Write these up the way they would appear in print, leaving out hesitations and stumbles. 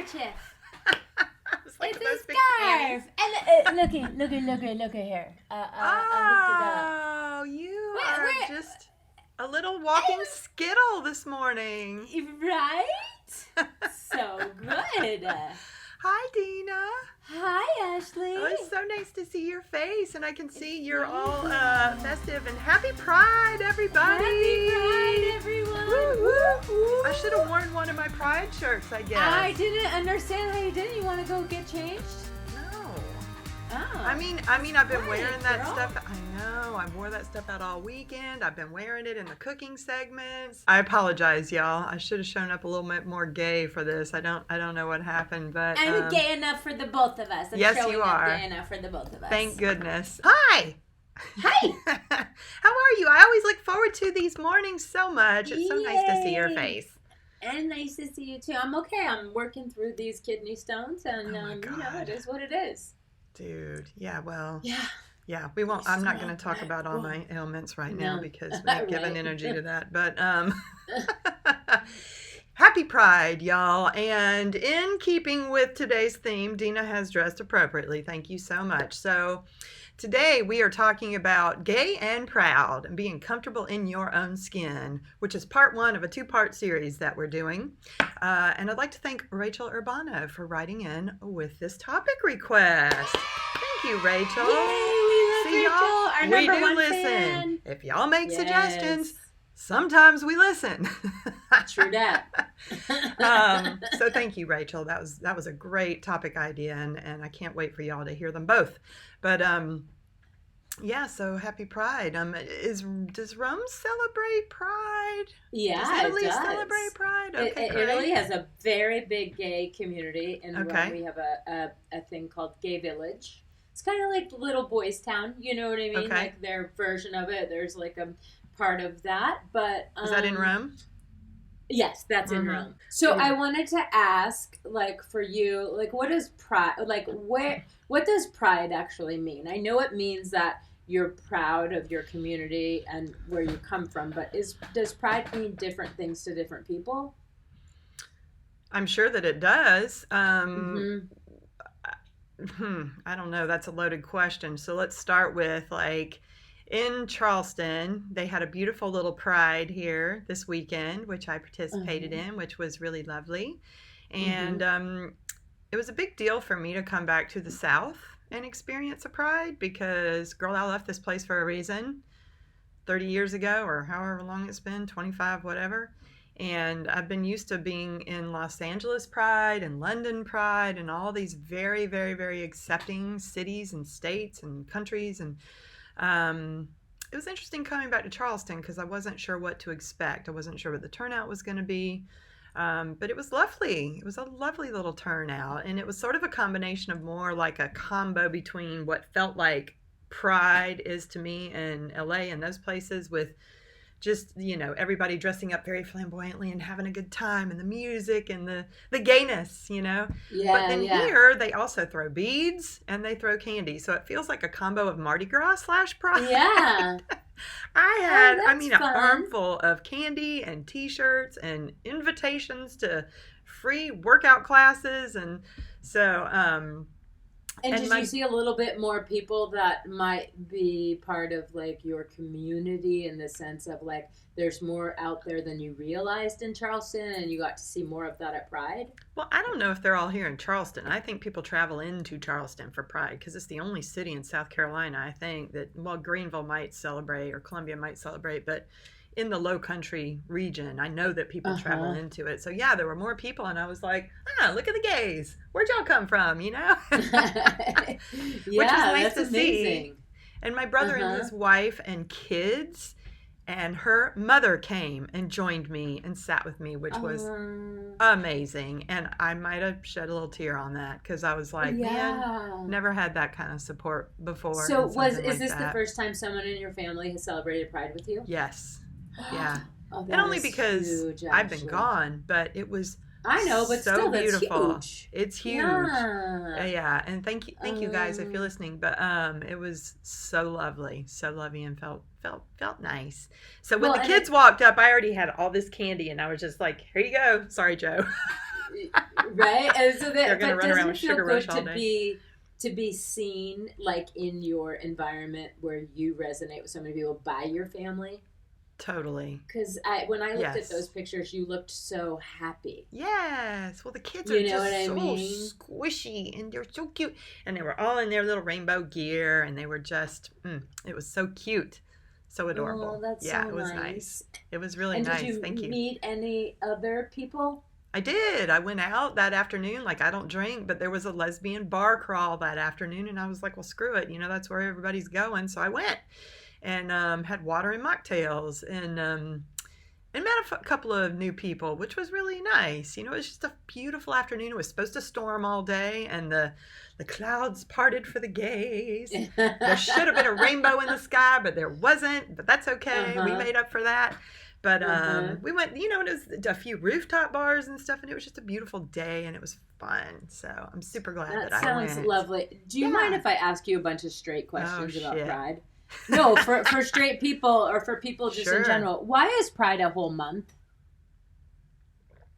handkerchief. Like it's a scarf. And look at here. Oh, you are just a little walking skittle this morning. Right? So good. Hi, Dena. Hi, Ashley. Oh, it's so nice to see your face, and I can see you're all festive. And happy Pride, everybody! Happy Pride, everyone! Woo, woo, woo. I should have worn one of my Pride shirts, I guess. I didn't understand how you did. You want to go get changed? No. Oh. I mean, I've been wearing that stuff. I know. I wore that stuff out all weekend. I've been wearing it in the cooking segments. I apologize, y'all. I should have shown up a little bit more gay for this. I don't know what happened, but I'm gay enough for the both of us. Yes, you are. Gay enough for the both of us. Thank goodness. Hi. Hi. How are you? I always look forward to these mornings so much. It's so nice to see your face. And nice to see you too. I'm okay. I'm working through these kidney stones, and you know, it is what it is. Dude, yeah, well, yeah, we won't. I'm not going to talk about all my ailments right now because we've given energy to that. But happy Pride, y'all! And in keeping with today's theme, Dena has dressed appropriately. Thank you so much. So today we are talking about gay and proud and being comfortable in your own skin, which is part one of a two-part series that we're doing. And I'd like to thank Rachel Urbano for writing in with this topic request. Thank you, Rachel. Yay, we love Rachel, our number one fan. If y'all make suggestions, sometimes we listen. True that. So thank you, Rachel. That was a great topic idea, and I can't wait for y'all to hear them both. But yeah, so happy Pride. Does Rome celebrate Pride? Yeah, does Italy it does. celebrate Pride? Okay, Italy has a very big gay community. In Okay. Rome, we have a thing called Gay Village. It's kind of like Little Boys Town. You know what I mean? Okay. Like their version of it. There's like a part of that, but Is that in Rome? Yes, that's in Rome. So I wanted to ask, like, for you, like, what does pride, like, what does pride actually mean? I know it means that you're proud of your community and where you come from, but does pride mean different things to different people? I'm sure that it does. I don't know. That's a loaded question. So let's start with, like, in Charleston, they had a beautiful little Pride here this weekend, which I participated in, which was really lovely. And it was a big deal for me to come back to the South and experience a Pride because, girl, I left this place for a reason 30 years ago or however long it's been, 25, whatever. And I've been used to being in Los Angeles Pride and London Pride and all these very, very, very accepting cities and states and countries. And it was interesting coming back to Charleston because I wasn't sure what to expect. I wasn't sure what the turnout was going to be. But it was lovely. It was a lovely little turnout. And it was sort of a combination of more like a combo between what felt like Pride is to me in LA and those places with just, you know, everybody dressing up very flamboyantly and having a good time and the music and the gayness, you know. Yeah, but then here they also throw beads and they throw candy. So it feels like a combo of Mardi Gras / Pride. Yeah. I had, fun. a armful of candy and T-shirts and invitations to free workout classes. And so, and did you see a little bit more people that might be part of, like, your community in the sense of, like, there's more out there than you realized in Charleston and you got to see more of that at Pride? Well, I don't know if they're all here in Charleston. I think people travel into Charleston for Pride because it's the only city in South Carolina, I think, that, well, Greenville might celebrate or Columbia might celebrate, but in the low country region, I know that people travel into it. So yeah, there were more people and I was like, look at the gays. Where'd y'all come from, you know? Which was nice to see. And my brother and his wife and kids and her mother came and joined me and sat with me, which was amazing. And I might have shed a little tear on that because I was like, man, never had that kind of support before. So is this the first time someone in your family has celebrated Pride with you? Yes. Yeah. And only because huge, I've been gone, but it was I know, but so still, beautiful. That's huge. It's huge. Yeah. And thank you guys if you're listening. But it was so lovely, and felt nice. So when the kids walked up, I already had all this candy, and I was just like, "Here you go." Sorry, Joe. Right? And so They're that, going to but run around doesn't with it feel sugar good rush all day. to be seen like in your environment where you resonate with so many people by your family? Totally. Because when I looked at those Yes. pictures, you looked so happy. Yes. Well, the kids are You know what just I so mean? squishy and they're so cute. And they were all in their little rainbow gear and they were just, it was so cute. So Oh, adorable. that's Yeah, so it was nice. nice. It was really And did nice. you Thank you. meet any other people? I did. I went out that afternoon. Like, I don't drink, but there was a lesbian bar crawl that afternoon. And I was like, well, screw it. That's where everybody's going. So I went and had water and mocktails and met a couple of new people, which was really nice. It was just a beautiful afternoon. It was supposed to storm all day, and the clouds parted for the gays. There should have been a rainbow in the sky, but there wasn't. But that's okay. We Uh-huh. made up for that. But Uh-huh. we went, and it was a few rooftop bars and stuff, and it was just a beautiful day, and it was fun. So I'm super glad That that I sounds went. lovely. Do you mind Yeah. if I ask you a bunch of straight Oh, questions about shit. Pride? No, for straight people or for people just in Sure. general. Why is Pride a whole month?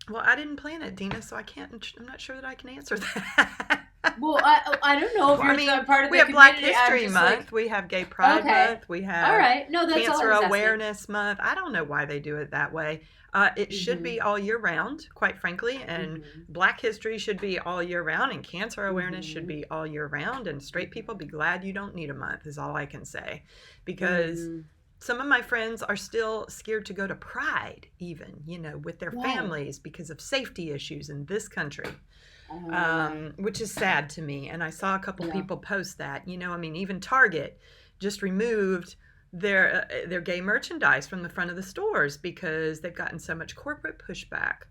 Well, I didn't plan it, Dena, so I'm not sure that I can answer that. Well, I don't know if Well, you're I mean, part of the we have Black community. I'm History just Month. like, We have Gay Pride okay, Month. We all have right. No, that's all I Cancer was asking. Awareness Month. I don't know why they do it that way. It should be all year round, quite frankly, and Black History should be all year round, and Cancer Awareness should be all year round, and straight people be glad you don't need a month, is all I can say. Because some of my friends are still scared to go to Pride, even, with their Right. families because of safety issues in this country. Uh, Which is sad to me. And I saw a couple Yeah. people post that. Even Target just removed their gay merchandise from the front of the stores because they've gotten so much corporate pushback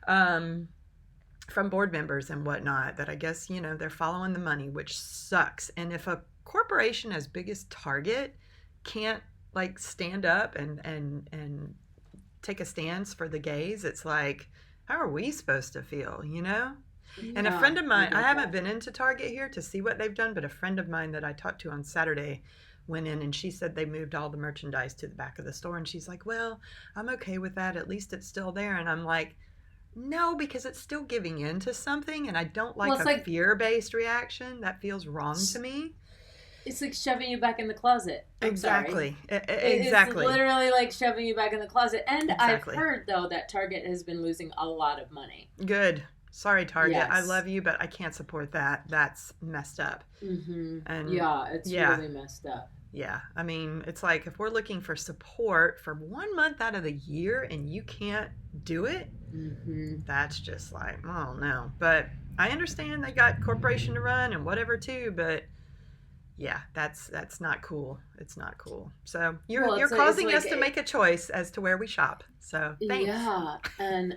from board members and whatnot that I guess they're following the money, which sucks. And if a corporation as big as Target can't like stand up and take a stance for the gays, it's like, how are we supposed to feel? And a yeah, friend of mine, I get haven't that. been into Target here to see what they've done, but a friend of mine that I talked to on Saturday went in and she said they moved all the merchandise to the back of the store. And she's like, well, I'm okay with that. At least it's still there. And I'm like, no, because it's still giving in to something. And I don't like Well, it's a like fear-based reaction. That feels wrong to me. it's like shoving you back in the closet. I'm Exactly. sorry. Exactly. It's literally like shoving you back in the closet. And Exactly. I've heard though that Target has been losing a lot of money. Good. Sorry, Target. I Yes. love you, but I can't support that. That's messed up. And Yeah, it's really messed up. Yeah, I mean, it's like if we're looking for support for 1 month out of the year and you can't do it, that's just like, oh no. But I understand they got corporation to run and whatever too, but yeah, that's not cool. It's not cool. So you're causing us to make a choice as to where we shop. So thanks. Yeah, and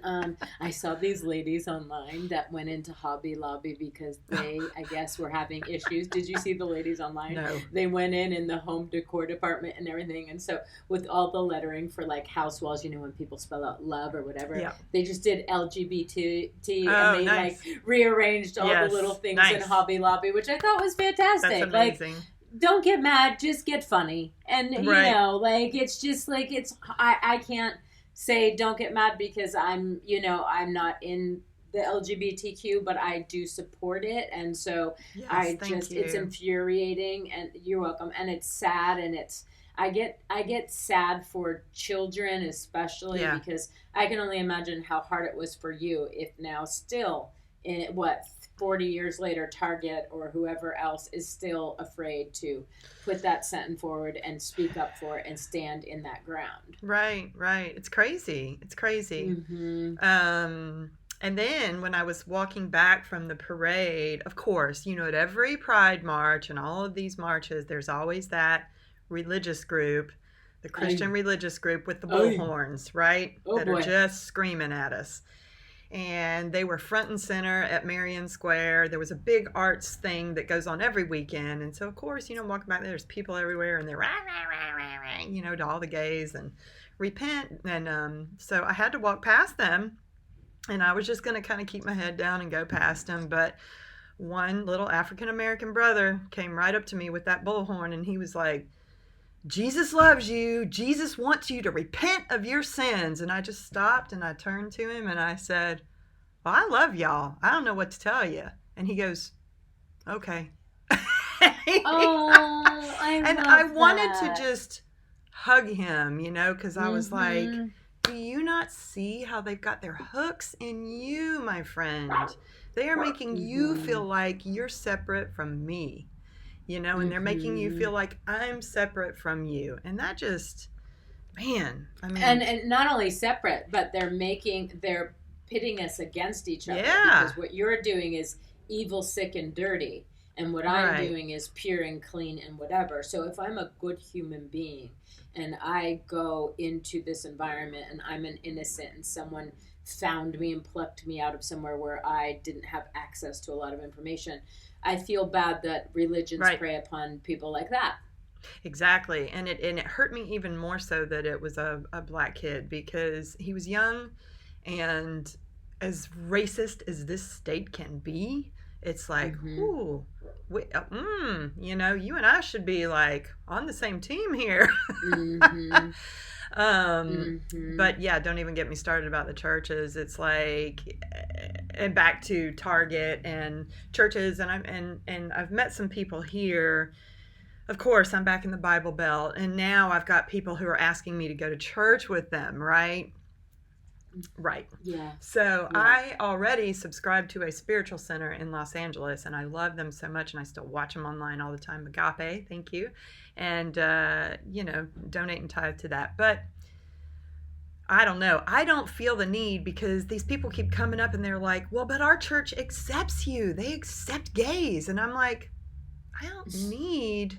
I saw these ladies online that went into Hobby Lobby because they, I guess, were having issues. Did you see the ladies online? No. They went in the home decor department and everything, and so with all the lettering for like house walls, when people spell out love or whatever, they just did LGBT, and they like rearranged all the little things in Hobby Lobby, which I thought was fantastic. That's amazing. Like, don't get mad, just get funny, and like it's just like I can't say don't get mad because I'm not in the LGBTQ, but I do support it, and so it's infuriating, and you're welcome, and it's sad, and I get sad for children especially because I can only imagine how hard it was for you if now still in 40 years later Target or whoever else is still afraid to put that sentence forward and speak up for it and stand in that ground. Right. It's crazy. And then when I was walking back from the parade, of course, at every Pride March and all of these marches, there's always that religious group, the Christian religious group with the bullhorns, right? Are just screaming at us. And they were front and center at Marion Square. There was a big arts thing that goes on every weekend. And so, of course, walking back there's people everywhere and they're rah, rah, rah, rah, rah, to all the gays and repent. And so I had to walk past them. And I was just going to kind of keep my head down and go past them. But one little African-American brother came right up to me with that bullhorn. And he was like, Jesus loves you. Jesus wants you to repent of your sins. And I just stopped and I turned to him and I said, well, I love y'all. I don't know what to tell you. And he goes, okay. Oh, I And love I wanted that. to just hug him, because I was like, Mm-hmm. do you not see how they've got their hooks in you, my friend? They are making you Mm-hmm. feel like you're separate from me, and they're making you Mm-hmm. feel like I'm separate from you. And that just, man, I mean, And not only separate, but they're pitting us against each other, yeah, because what you're doing is evil, sick, and dirty, and what I'm right, doing is pure and clean and whatever. So if I'm a good human being and I go into this environment and I'm an innocent and someone found me and plucked me out of somewhere where I didn't have access to a lot of information, I feel bad that religions right. prey upon people like that. Exactly. And it hurt me even more so that it was a black kid, because he was young, and as racist as this state can be, it's like, Mm-hmm. ooh, you and I should be like on the same team here. Mm-hmm. um, Mm-hmm. but yeah, don't even get me started about the churches. It's like, and back to Target and churches, and I've met some people here. Of course, I'm back in the Bible Belt, and now I've got people who are asking me to go to church with them, right? Right. Yeah. So Yeah. I already subscribe to a spiritual center in Los Angeles, and I love them so much, and I still watch them online all the time. Agape, thank you. And, donate and tithe to that. But I don't know. I don't feel the need, because these people keep coming up and they're like, well, but our church accepts you. They accept gays. And I'm like, I don't need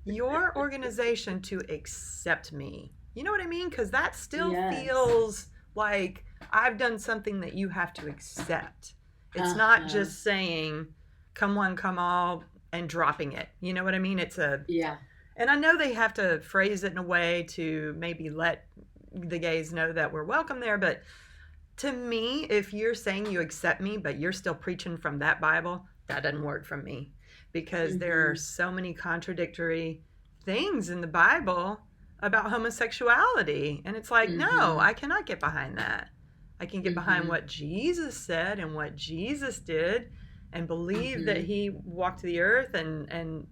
your organization to accept me. You know what I mean? Because that still Yes. feels like I've done something that you have to accept. It's not Uh-huh. just saying, come one, come all, and dropping it. You know what I mean? Yeah. And I know they have to phrase it in a way to maybe let the gays know that we're welcome there. But to me, if you're saying you accept me, but you're still preaching from that Bible, that doesn't work for me, because there are Mm-hmm. so many contradictory things in the Bible about homosexuality. And it's like, no, Mm-hmm. I cannot get behind that. I can get behind Mm-hmm. what Jesus said and what Jesus did, and believe that Mm-hmm. he walked the earth, and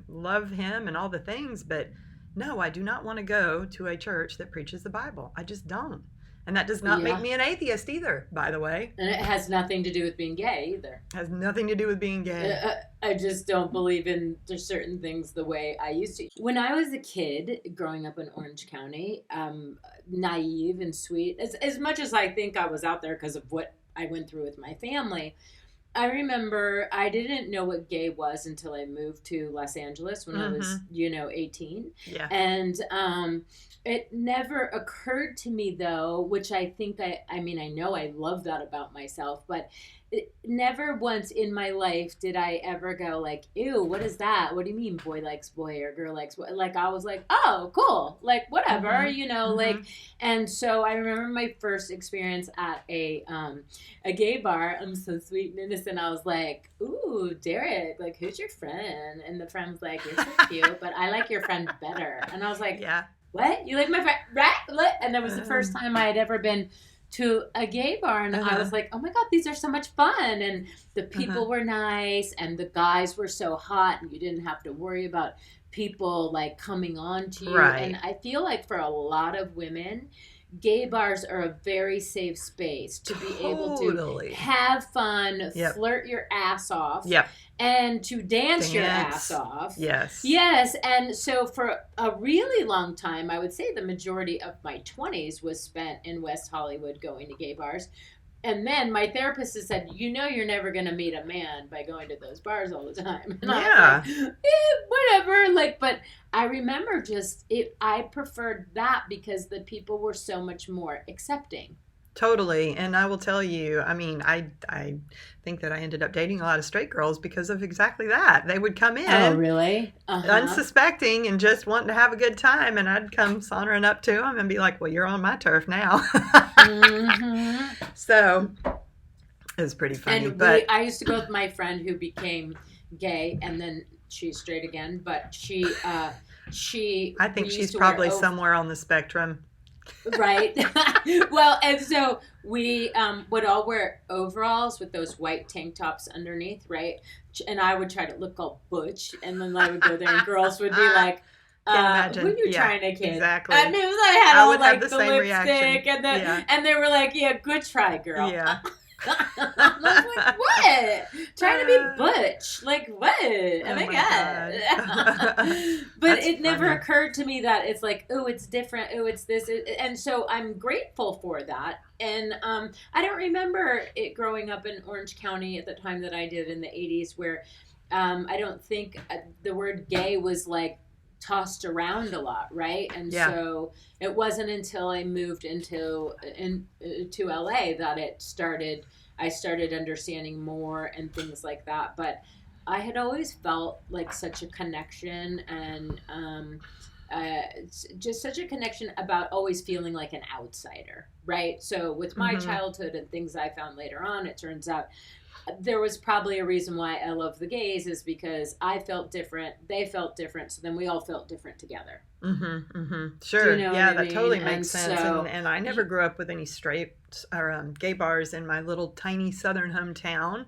love him and all the things. But no, I do not want to go to a church that preaches the Bible. I just don't. And that does not make Yeah. me an atheist either, by the way. And it has nothing to do with being gay either. It has nothing to do with being Uh, gay. I just don't believe in certain things the way I used to. When I was a kid growing up in Orange County, naive and sweet, as much as I think I was out there because of what I went through with my family, I remember I didn't know what gay was until I moved to Los Angeles when I was, Mm-hmm. 18. Yeah. And it never occurred to me, though, which I think I mean, I know I love that about myself, but never once in my life did I ever go like, ew, what is that? What do you mean boy likes boy or girl likes boy? Like, I was like, oh, cool. Like, whatever, Mm-hmm. Mm-hmm. like, and so I remember my first experience at a gay bar. I'm so sweet and innocent. I was like, ooh, Derek, like, who's your friend? And the friend was like, you're so cute, but I like your friend better. And I was like, Yeah. what? You like my friend? Right? And that was the first Um, time I had ever been to a gay bar, and I uh-huh. was like, oh my god, these are so much fun, and the Uh-huh. people were nice and the guys were so hot, and you didn't have to worry about people like coming on to you. And Right. I feel like for a lot of women, gay bars are a very safe space to be able to Totally. have fun, Yep. flirt your ass off, Yep. and to dance your ass Dance. off. Yes. Yes, and so for a really long time, I would say the majority of my 20s was spent in West Hollywood going to gay bars. And then my therapist has said, you're never going to meet a man by going to those bars all the time. And I was Yeah. like, whatever. Like, but I remember I preferred that because the people were so much more accepting. Totally. And I will tell you, I mean, I think that I ended up dating a lot of straight girls because of exactly that. They would come Oh, in really? Uh-huh. unsuspecting and just wanting to have a good time, and I'd come sauntering up to them and be like, well, you're on my turf now. Mm-hmm. So it was pretty funny. And But I used to go with my friend who became gay, and then she's straight again. But she I think we she's used to wear probably somewhere on the spectrum. Right. Well, and so we would all wear overalls with those white tank tops underneath, right? And I would try to look all butch, and then I would go there, and girls would be like, Can't who are imagine. you Yeah, trying to kid? exactly. And it was, I had I all would have like the the same reaction. lipstick, and Yeah. and they were like, yeah, good try, girl. Yeah. I was like, what? Trying to be butch? Like, what? Oh my God. But That's it never funny. occurred to me that it's like, oh, it's different. Oh, it's this. And so I'm grateful for that. And I don't remember it growing up in Orange County at the time that I did in the 80s, where I don't think the word gay was like tossed around a lot, right? And Yeah. so it wasn't until I moved to LA that I started understanding more and things like that. But I had always felt like such a connection, and just such a connection about always feeling like an outsider, right? So with my childhood and things I found later on, it turns out there was probably a reason why I love the gays, is because I felt different, they felt different, so then we all felt different together. Sure. You know yeah, what I that totally mean? makes And sense. so- And I never grew up with any straight or gay bars in my little tiny southern hometown.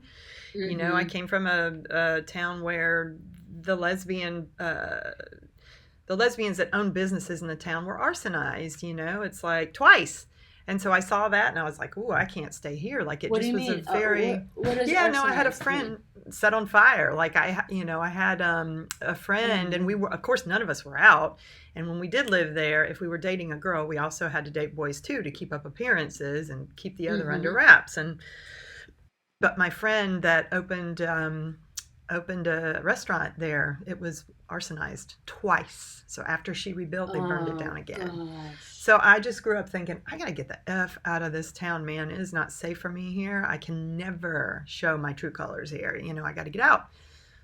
You know, I came from a town where the lesbians that owned businesses in the town were arsonized. You know, it's like twice. And so I saw that, and I was like, "Ooh, I can't stay here." Like it What just do was you a mean? very What is yeah. No, I had a arsonized friend set on fire. Like I had a friend, and we were, of course, none of us were out. And when we did live there, if we were dating a girl, we also had to date boys too, to keep up appearances and keep the other under wraps. But my friend that opened a restaurant there, it was arsonized twice. So after she rebuilt, they burned it down again. Gosh. So I just grew up thinking, I got to get the F out of this town, man. It is not safe for me here. I can never show my true colors here. You know, I got to get out.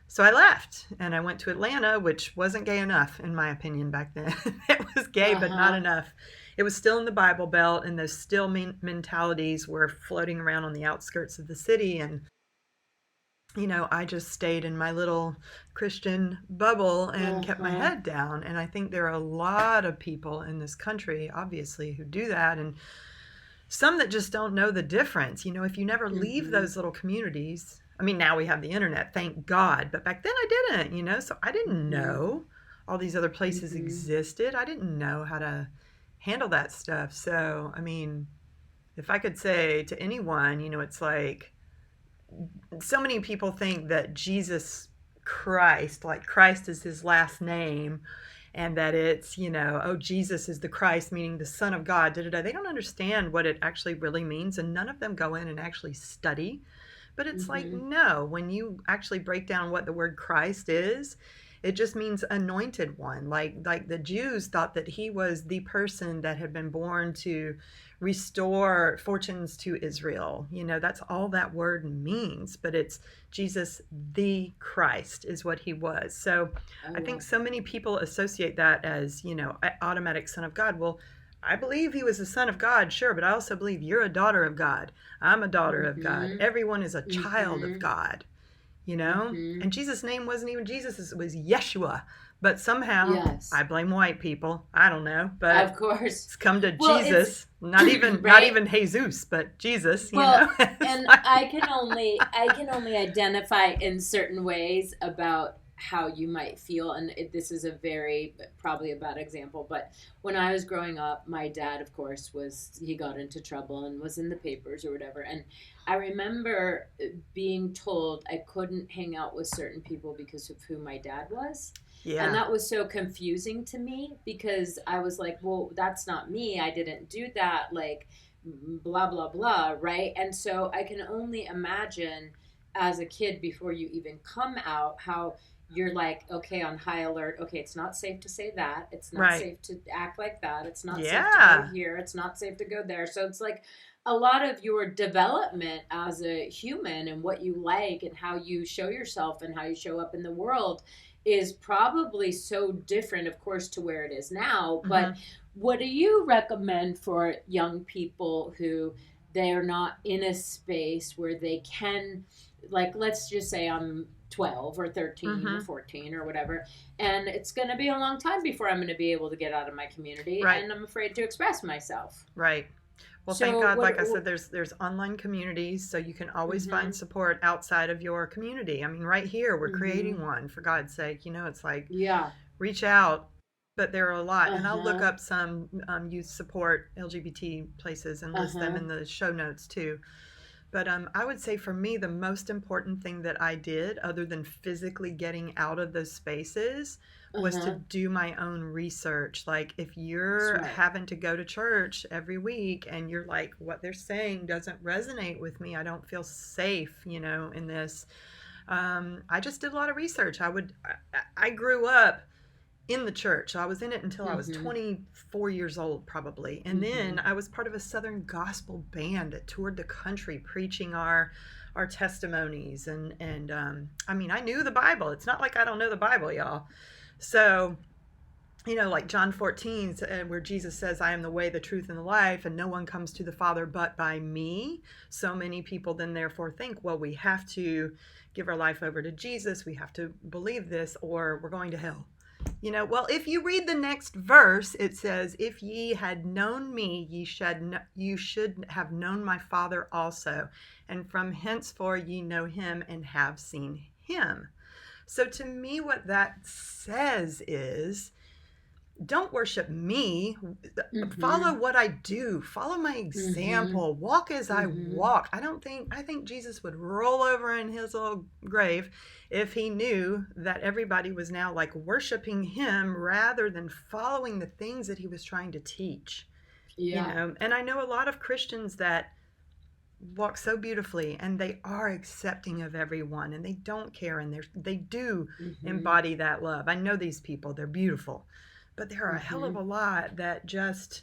So I left, and I went to Atlanta, which wasn't gay enough, in my opinion, back then. It was gay, but not enough. It was still in the Bible Belt, and those still mentalities were floating around on the outskirts of the city. And you know, I just stayed in my little Christian bubble and kept my head down. And I think there are a lot of people in this country, obviously, who do that. And some that just don't know the difference. You know, if you never leave those little communities, I mean, now we have the internet, thank God. But back then I didn't, you know, so I didn't know all these other places existed. I didn't know how to handle that stuff. So, I mean, if I could say to anyone, you know, it's like, so many people think that Jesus Christ, like Christ is his last name, and that it's, you know, oh, Jesus is the Christ, meaning the Son of God. They don't understand what it actually really means, and none of them go in and actually study. But it's like, no, when you actually break down what the word Christ is, it just means anointed one. Like the Jews thought that he was the person that had been born to restore fortunes to Israel. You know, that's all that word means, but it's Jesus the Christ is what he was. So I think so many people associate that as, you know, automatic Son of God. Well, I believe he was the Son of God, sure, but I also believe you're a daughter of God. I'm a daughter of God. Everyone is a child of God, you know? And Jesus' name wasn't even Jesus, it was Yeshua. But somehow, I blame white people. I don't know, but of course, it's come to Jesus. Not even Jesus, but Jesus. You know? And like, I can only identify in certain ways about how you might feel, and this is probably a bad example, but when I was growing up, my dad, of course, he got into trouble and was in the papers or whatever, and I remember being told I couldn't hang out with certain people because of who my dad was. Yeah. And that was so confusing to me, because I was like, well, that's not me. I didn't do that. Like, blah, blah, blah. Right. And so I can only imagine as a kid, before you even come out, how you're like, okay, on high alert. Okay, it's not safe to say that. It's not safe to act like that. It's not safe to go here. It's not safe to go there. So it's like a lot of your development as a human and what you like and how you show yourself and how you show up in the world is probably so different, of course, to where it is now. But what do you recommend for young people who they're not in a space where they can, like, let's just say I'm 12 or 13 or 14 or whatever, and it's going to be a long time before I'm going to be able to get out of my community, and I'm afraid to express myself. Right. Well, so thank God, like I said, there's online communities, so you can always find support outside of your community. I mean, right here, we're creating one, for God's sake. You know, it's like, reach out. But there are a lot. And I'll look up some youth support LGBT places and list them in the show notes, too. But I would say for me, the most important thing that I did, other than physically getting out of those spaces, was to do my own research. Like, if you're having to go to church every week and you're like, what they're saying doesn't resonate with me, I don't feel safe, you know, in this. I just did a lot of research. I grew up in the church. I was in it until I was 24 years old, probably. And then I was part of a Southern gospel band that toured the country preaching our testimonies. And I mean, I knew the Bible. It's not like I don't know the Bible, y'all. So, you know, like John 14, where Jesus says, I am the way, the truth, and the life, and no one comes to the Father but by me. So many people then therefore think, well, we have to give our life over to Jesus. We have to believe this or we're going to hell. You know, well, if you read the next verse, it says, if ye had known me, you should have known my Father also. And from henceforth ye know him and have seen him. So to me, what that says is, don't worship me. Follow what I do. Follow my example. Walk as I walk. I think Jesus would roll over in his little grave if he knew that everybody was now like worshiping him rather than following the things that he was trying to teach. You know, and I know a lot of Christians that walk so beautifully and they are accepting of everyone and they don't care and they do embody that love. I know these people, they're beautiful. But there are a hell of a lot that just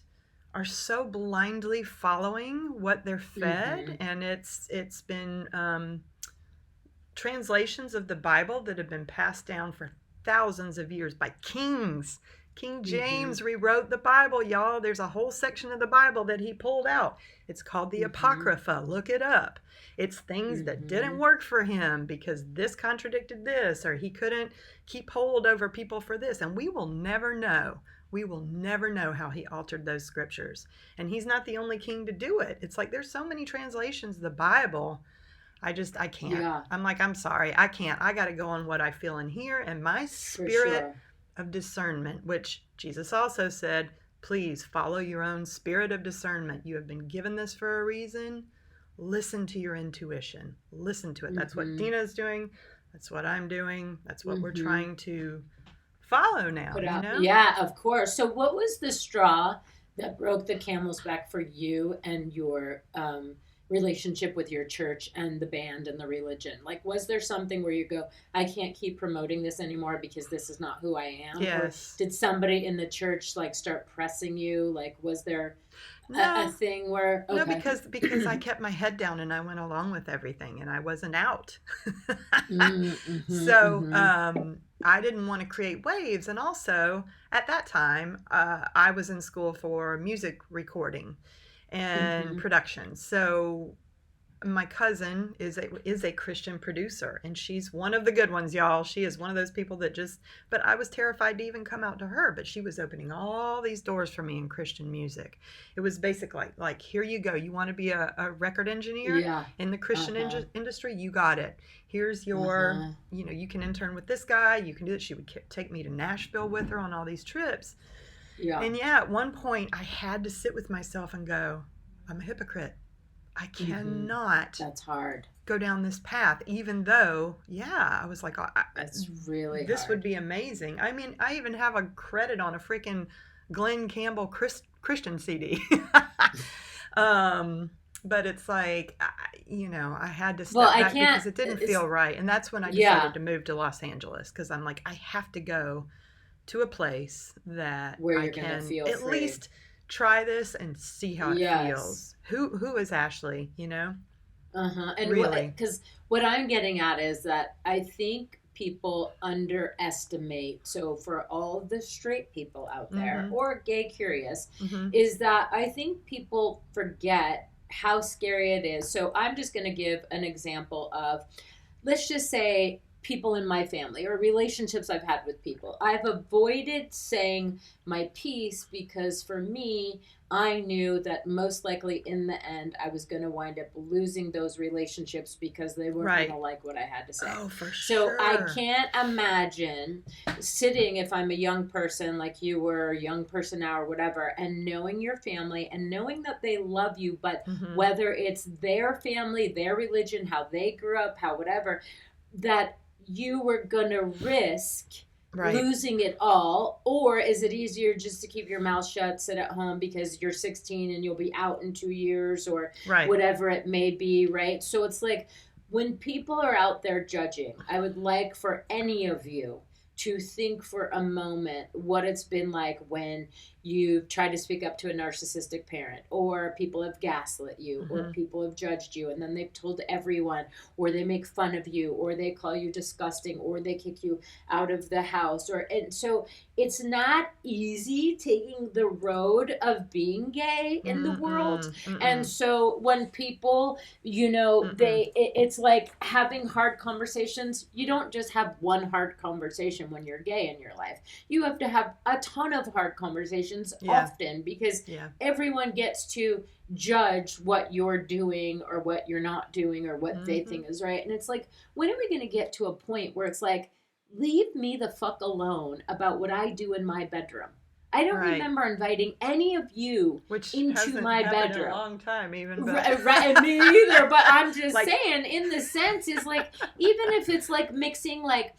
are so blindly following what they're fed. And it's been translations of the Bible that have been passed down for thousands of years by kings. King James rewrote the Bible, y'all. There's a whole section of the Bible that he pulled out. It's called the Apocrypha. Look it up. It's things that didn't work for him because this contradicted this, or he couldn't keep hold over people for this. And we will never know. We will never know how he altered those scriptures. And he's not the only king to do it. It's like there's so many translations of the Bible. I can't. Yeah. I'm like, I'm sorry. I can't. I got to go on what I feel in here and my spirit of discernment, which Jesus also said, please follow your own spirit of discernment. You have been given this for a reason. Listen to your intuition. Listen to it. That's what Dena is doing. That's what I'm doing. That's what we're trying to follow now. You know? Yeah, of course. So what was the straw that broke the camel's back for you and your relationship with your church and the band and the religion? Like, was there something where you go, I can't keep promoting this anymore because this is not who I am? Yes. Or did somebody in the church like start pressing you? Like, was there a thing where no, because I kept my head down and I went along with everything and I wasn't out. I didn't want to create waves. And also at that time I was in school for music recording and production. So my cousin is a Christian producer, and she's one of the good ones, y'all. She is one of those people that but I was terrified to even come out to her, but she was opening all these doors for me in Christian music. It was basically like, here you go. You want to be a record engineer in the Christian industry? You got it. Here's your, you can intern with this guy. You can do it. She would take me to Nashville with her on all these trips. Yeah. And at one point I had to sit with myself and go, I'm a hypocrite. I cannot. That's hard. Go down this path, even though, I was like, that's really this hard. Would be amazing. I mean, I even have a credit on a freaking Glenn Campbell Christian CD. But it's like, I had to step back because it didn't feel right. And that's when I decided to move to Los Angeles, because I'm like, I have to go to a place where I can feel at free. Least try this and see how it feels. Who is Ashley, And really, because what I'm getting at is that I think people underestimate, so for all the straight people out there or gay curious, is that I think people forget how scary it is. So I'm just going to give an example of, let's just say people in my family or relationships I've had with people. I've avoided saying my piece because for me, I knew that most likely in the end I was going to wind up losing those relationships because they weren't going to like what I had to say. Oh, for sure. So I sure. can't imagine sitting, if I'm a young person like you were, a young person now or whatever, and knowing your family and knowing that they love you, but whether it's their family, their religion, how they grew up, how whatever, that you were going to risk losing it all, or is it easier just to keep your mouth shut, sit at home because you're 16 and you'll be out in 2 years or whatever it may be, right? So it's like when people are out there judging, I would like for any of you to think for a moment what it's been like when you've tried to speak up to a narcissistic parent, or people have gaslit you, or people have judged you, and then they've told everyone, or they make fun of you, or they call you disgusting, or they kick you out of the house. And so it's not easy taking the road of being gay in the world. And so when people, it's like having hard conversations. You don't just have one hard conversation when you're gay in your life. You have to have a ton of hard conversations often, because everyone gets to judge what you're doing or what you're not doing or what they think is right. And it's like, when are we going to get to a point where it's like, leave me the fuck alone about what I do in my bedroom? I don't remember inviting any of you into my bedroom. In a long time, even. Right, me either. But I'm just saying, in the sense, is like, even if it's like mixing, like,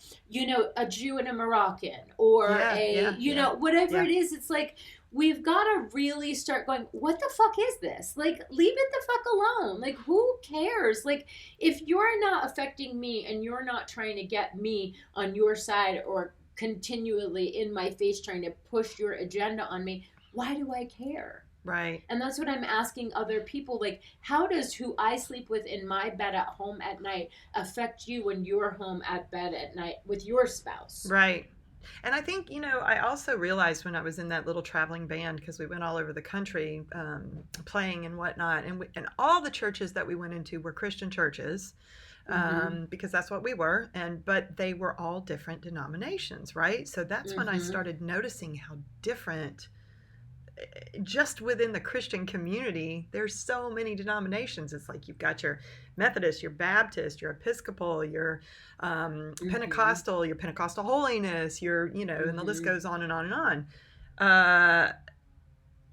a Jew and a Moroccan, or whatever it is, it's like, we've got to really start going, what the fuck is this? Like, leave it the fuck alone. Like, who cares? Like, if you're not affecting me and you're not trying to get me on your side or continually in my face trying to push your agenda on me, why do I care? Right. And that's what I'm asking other people. Like, how does who I sleep with in my bed at home at night affect you when you're home at bed at night with your spouse? Right. And I think, I also realized when I was in that little traveling band, because we went all over the country playing and whatnot, and all the churches that we went into were Christian churches. Because that's what we were, but they were all different denominations, right? So that's when I started noticing how different, just within the Christian community, there's so many denominations. It's like you've got your Methodist, your Baptist, your Episcopal, your Pentecostal, your Pentecostal holiness, your, and the list goes on and on and on.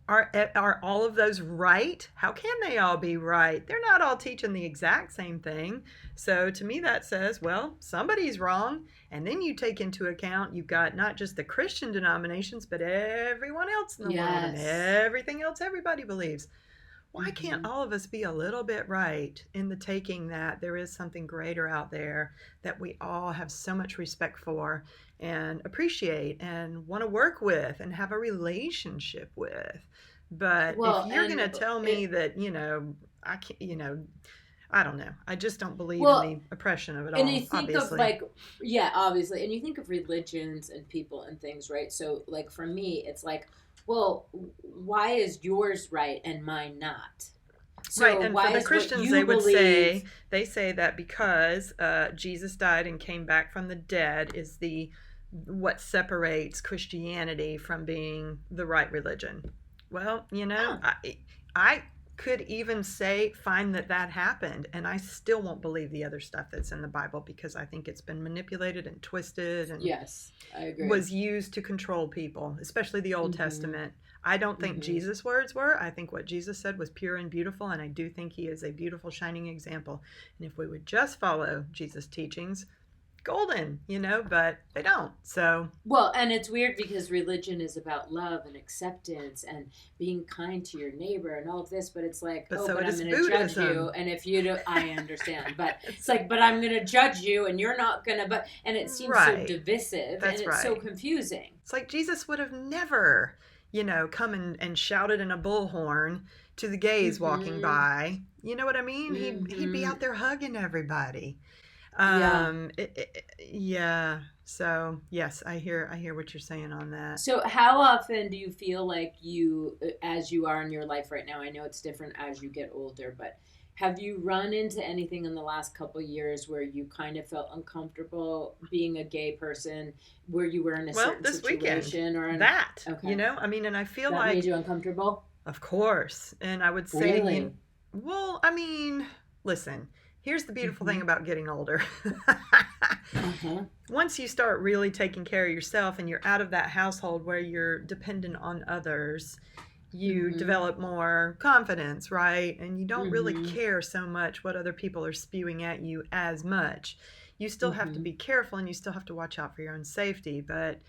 Are all of those right? How can they all be right? They're not all teaching the exact same thing. So to me that says, well, somebody's wrong. And then you take into account, you've got not just the Christian denominations, but everyone else in the world and everything else everybody believes. Why can't all of us be a little bit right in the taking that there is something greater out there that we all have so much respect for and appreciate and want to work with and have a relationship with? But if you're going to tell me that, I can't, I don't know. I just don't believe in the oppression of it all. And you think obviously. of obviously. And you think of religions and people and things, right? So like for me, it's like, well, why is yours right and mine not? So right, and for the Christians, they say that because Jesus died and came back from the dead is what separates Christianity from being the right religion. Well, I could even find that happened, and I still won't believe the other stuff that's in the Bible because I think it's been manipulated and twisted and yes, I agree. Was used to control people, especially the Old Testament. I don't think Jesus' words were. I think what Jesus said was pure and beautiful, and I do think he is a beautiful, shining example. And if we would just follow Jesus' teachings, golden, but they don't. So and it's weird because religion is about love and acceptance and being kind to your neighbor and all of this, but it's like, but I'm going to judge you, and if you don't, I understand, but it's like, but I'm going to judge you, and you're not going to, and it seems so divisive, and it's so confusing. It's like Jesus would have never, come and shouted in a bullhorn to the gays walking by. You know what I mean? He'd be out there hugging everybody. So yes, I hear what you're saying on that. So how often do you feel like you, as you are in your life right now, I know it's different as you get older, but Have you run into anything in the last couple of years where you kind of felt uncomfortable being a gay person, where you were in a certain this situation weekend, okay, you know, I mean, and I feel that like made you uncomfortable? of course. And I would say, Really? well, I mean, listen, here's the beautiful thing about getting older. Uh-huh. Once you start really taking care of yourself and you're out of that household where you're dependent on others, you develop more confidence, right? And you don't really care so much what other people are spewing at you as much. You still have to be careful and you still have to watch out for your own safety, but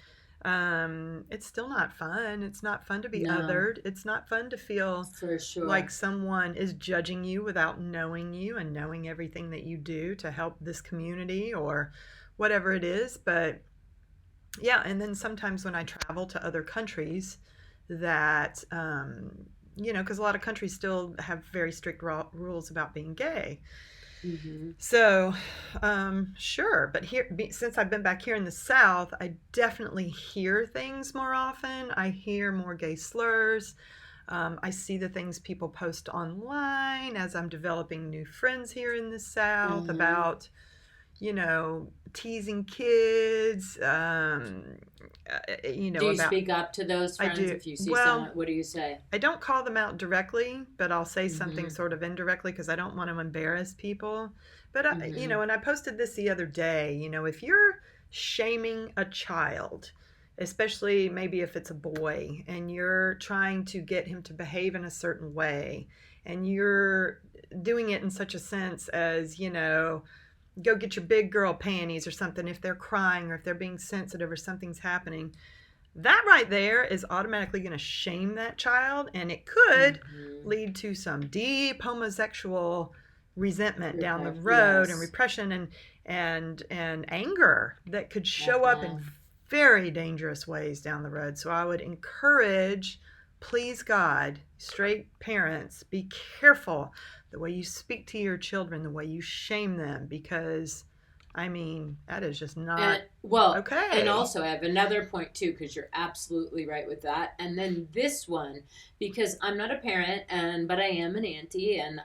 it's still not fun. It's not fun to be othered. It's not fun to feel for sure like someone is judging you without knowing you and knowing everything that you do to help this community or whatever it is. But yeah, and then sometimes when I travel to other countries that, you know, because a lot of countries still have very strict rules about being gay. So, sure. But here, since I've been back here in the South, I definitely hear things more often. I hear more gay slurs. I see the things people post online as I'm developing new friends here in the South about, you know, teasing kids. You know, do you speak up to those friends? I do. If you see Well, someone, what do you say? I don't call them out directly, but I'll say something sort of indirectly because I don't want to embarrass people. But, you know, and I posted this the other day, you know, if you're shaming a child, especially maybe if it's a boy, and you're trying to get him to behave in a certain way, and you're doing it in such a sense as, you know, go get your big girl panties or something if they're crying or if they're being sensitive or something's happening, that right there is automatically going to shame that child, and it could lead to some deep homosexual resentment down the road and repression and anger that could show up in very dangerous ways down the road. So I would encourage, please God, straight parents, be careful the way you speak to your children, the way you shame them, because I mean, that is just not okay. And also, I have another point too, because you're absolutely right with that. And then this one, because I'm not a parent, but I am an auntie, and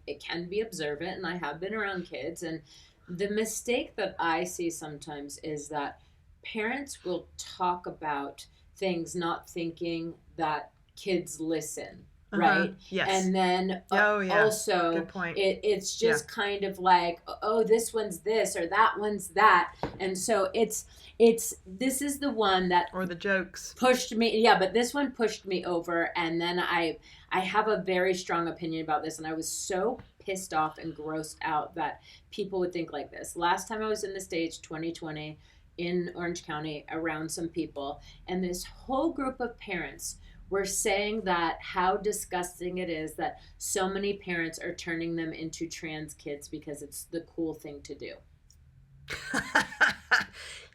it can be observant, and I have been around kids. And the mistake that I see sometimes is that parents will talk about things not thinking that kids listen. Right. Yes. And then also good point. It's just kind of like, oh, this one's this or that one's that. And so this is the one that, or the jokes, pushed me. Yeah. But this one pushed me over. And then I have a very strong opinion about this. And I was so pissed off and grossed out that people would think like this. Last time I was in the States, 2020, in Orange County, around some people, and this whole group of parents were saying that how disgusting it is that so many parents are turning them into trans kids because it's the cool thing to do.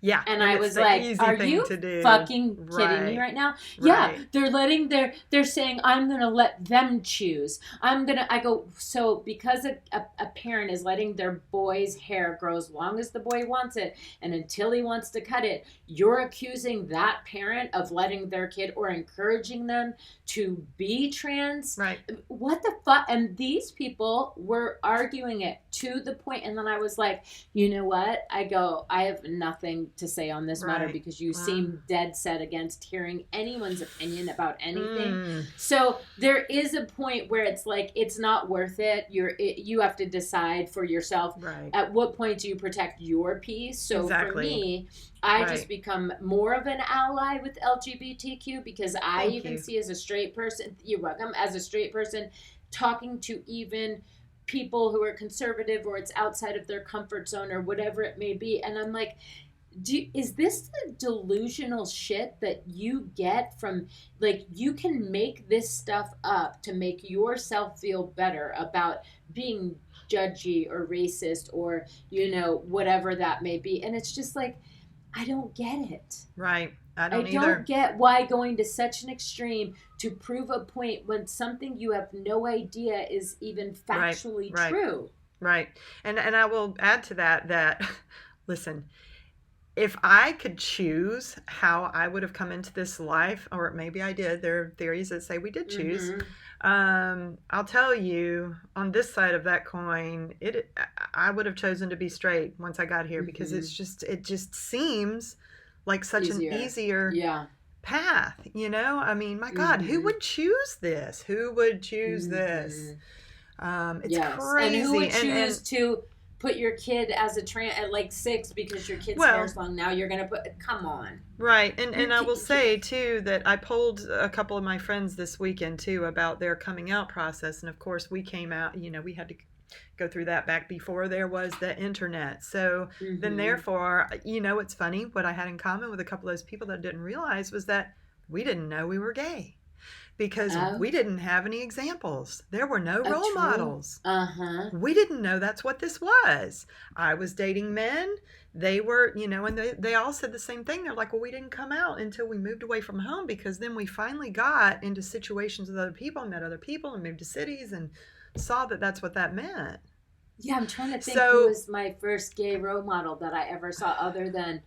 Yeah. And I was like, are you fucking kidding me right now? Right. Yeah. They're saying, I'm going to let them choose. I go, so because a parent is letting their boy's hair grow as long as the boy wants it and until he wants to cut it, you're accusing that parent of letting their kid or encouraging them to be trans? Right. What the fuck? And these people were arguing it to the point. And then I was like, you know what? I go, I have nothing to say on this matter because you seem dead set against hearing anyone's opinion about anything. So there is a point where it's like, it's not worth it. You have to decide for yourself. Right. At what point do you protect your peace? So for me, I just become more of an ally with LGBTQ because I even see as a straight person, you're welcome, as a straight person, talking to even people who are conservative or it's outside of their comfort zone or whatever it may be. And I'm like, is this the delusional shit that you get from, like, you can make this stuff up to make yourself feel better about being judgy or racist or, you know, whatever that may be. And it's just like, I don't get it. Right. I don't get why going to such an extreme to prove a point when something you have no idea is even factually true. Right. And I will add to that, listen, if I could choose how I would have come into this life, or maybe I did, there are theories that say we did choose. I'll tell you, on this side of that coin, I would have chosen to be straight once I got here, because it just seems like such an easier path, I mean, my God, who would choose this? Who would choose this? It's crazy. And who would choose to put your kid as a at like 6 because your kid's hair's long? Now you're gonna come on, right? And I will say too that I polled a couple of my friends this weekend too about their coming out process, and of course we came out. We had to go through that back before there was the internet. So then therefore, it's funny, what I had in common with a couple of those people that I didn't realize was that we didn't know we were gay, because we didn't have any examples. There were no role models. We didn't know that's what this was. I was dating men. They were, and they all said the same thing. They're like, well, we didn't come out until we moved away from home, because then we finally got into situations with other people and met other people and moved to cities and saw that that's what that meant. Yeah, I'm trying to think who was my first gay role model that I ever saw other than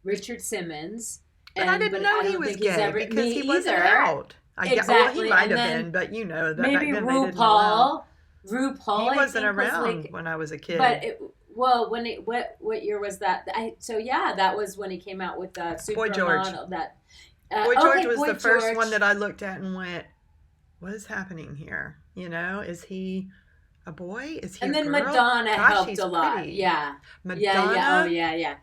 Richard Simmons. But I didn't know he was gay because he wasn't out. Well, he might have been, but that maybe back then RuPaul. RuPaul, he wasn't around when I was a kid. But what year was that? That was when he came out with Boy George. Boy George was the first one that I looked at and went, "What is happening here? Is he a boy? Is he a girl?" And then Madonna helped a lot. Pretty. Yeah. Madonna. Yeah.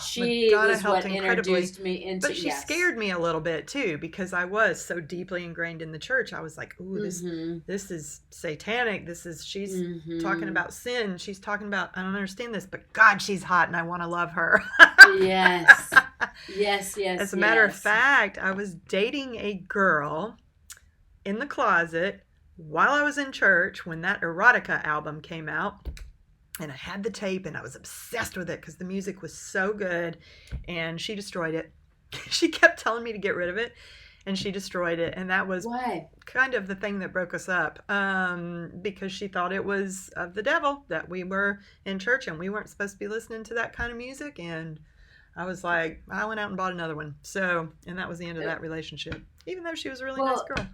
She was what introduced me into. But she scared me a little bit too, because I was so deeply ingrained in the church. I was like, "Ooh, this is satanic. She's talking about sin. She's talking about, I don't understand this, but God, she's hot, and I want to love her." Yes. As a matter of fact, I was dating a girl in the closet while I was in church when that Erotica album came out. And I had the tape, and I was obsessed with it because the music was so good, and she destroyed it. She kept telling me to get rid of it, and she destroyed it. And that was kind of the thing that broke us up, because she thought it was of the devil that we were in church and we weren't supposed to be listening to that kind of music. And I was like, I went out and bought another one. And that was the end of that relationship, even though she was a really nice girl.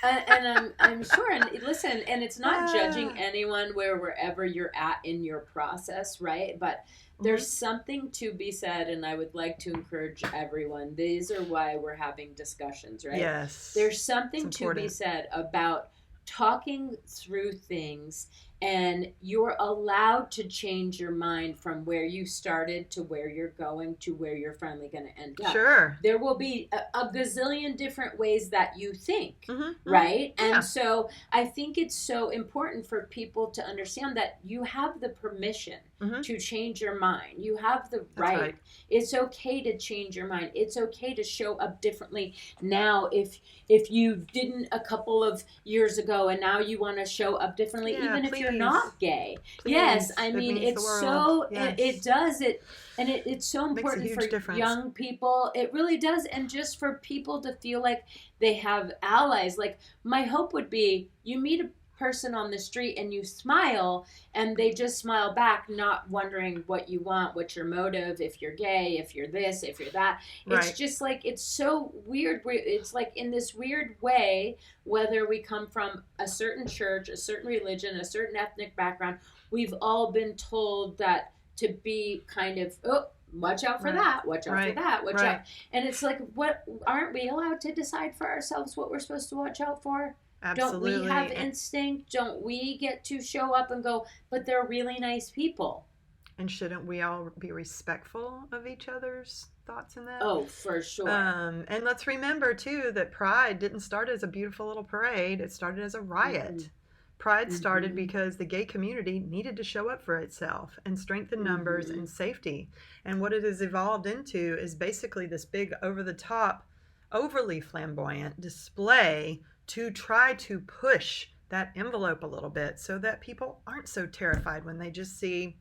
And I'm sure, and listen, and it's not judging anyone wherever you're at in your process, right? But there's something to be said, and I would like to encourage everyone. These are why we're having discussions, right? Yes. There's something to be said about talking through things, and you're allowed to change your mind from where you started to where you're going to where you're finally going to end up. Sure. There will be a gazillion different ways that you think, right? And so I think it's so important for people to understand that you have the permission to change your mind. You have the right. It's okay to change your mind. It's okay to show up differently now if you didn't a couple of years ago, and now you want to show up differently, even if you're not gay. Please. Yes, I mean, it's so, it does it. And it's so important for young people. It really does. And just for people to feel like they have allies. Like, my hope would be you meet a person on the street and you smile, and they just smile back, not wondering what you want, what's your motive, if you're gay, if you're this, if you're that. It's just like, it's so weird. It's like in this weird way, whether we come from a certain church, a certain religion, a certain ethnic background, we've all been told that to be kind of, watch out for that, watch out for that, watch out. And it's like, what, aren't we allowed to decide for ourselves what we're supposed to watch out for? Absolutely. Don't we have instinct? Don't we get to show up and go, but they're really nice people? And shouldn't we all be respectful of each other's thoughts in that? Oh, for sure. And let's remember, too, that Pride didn't start as a beautiful little parade. It started as a riot. Pride started because the gay community needed to show up for itself and strengthen numbers and safety. And what it has evolved into is basically this big, over-the-top, overly flamboyant display to try to push that envelope a little bit so that people aren't so terrified when they just see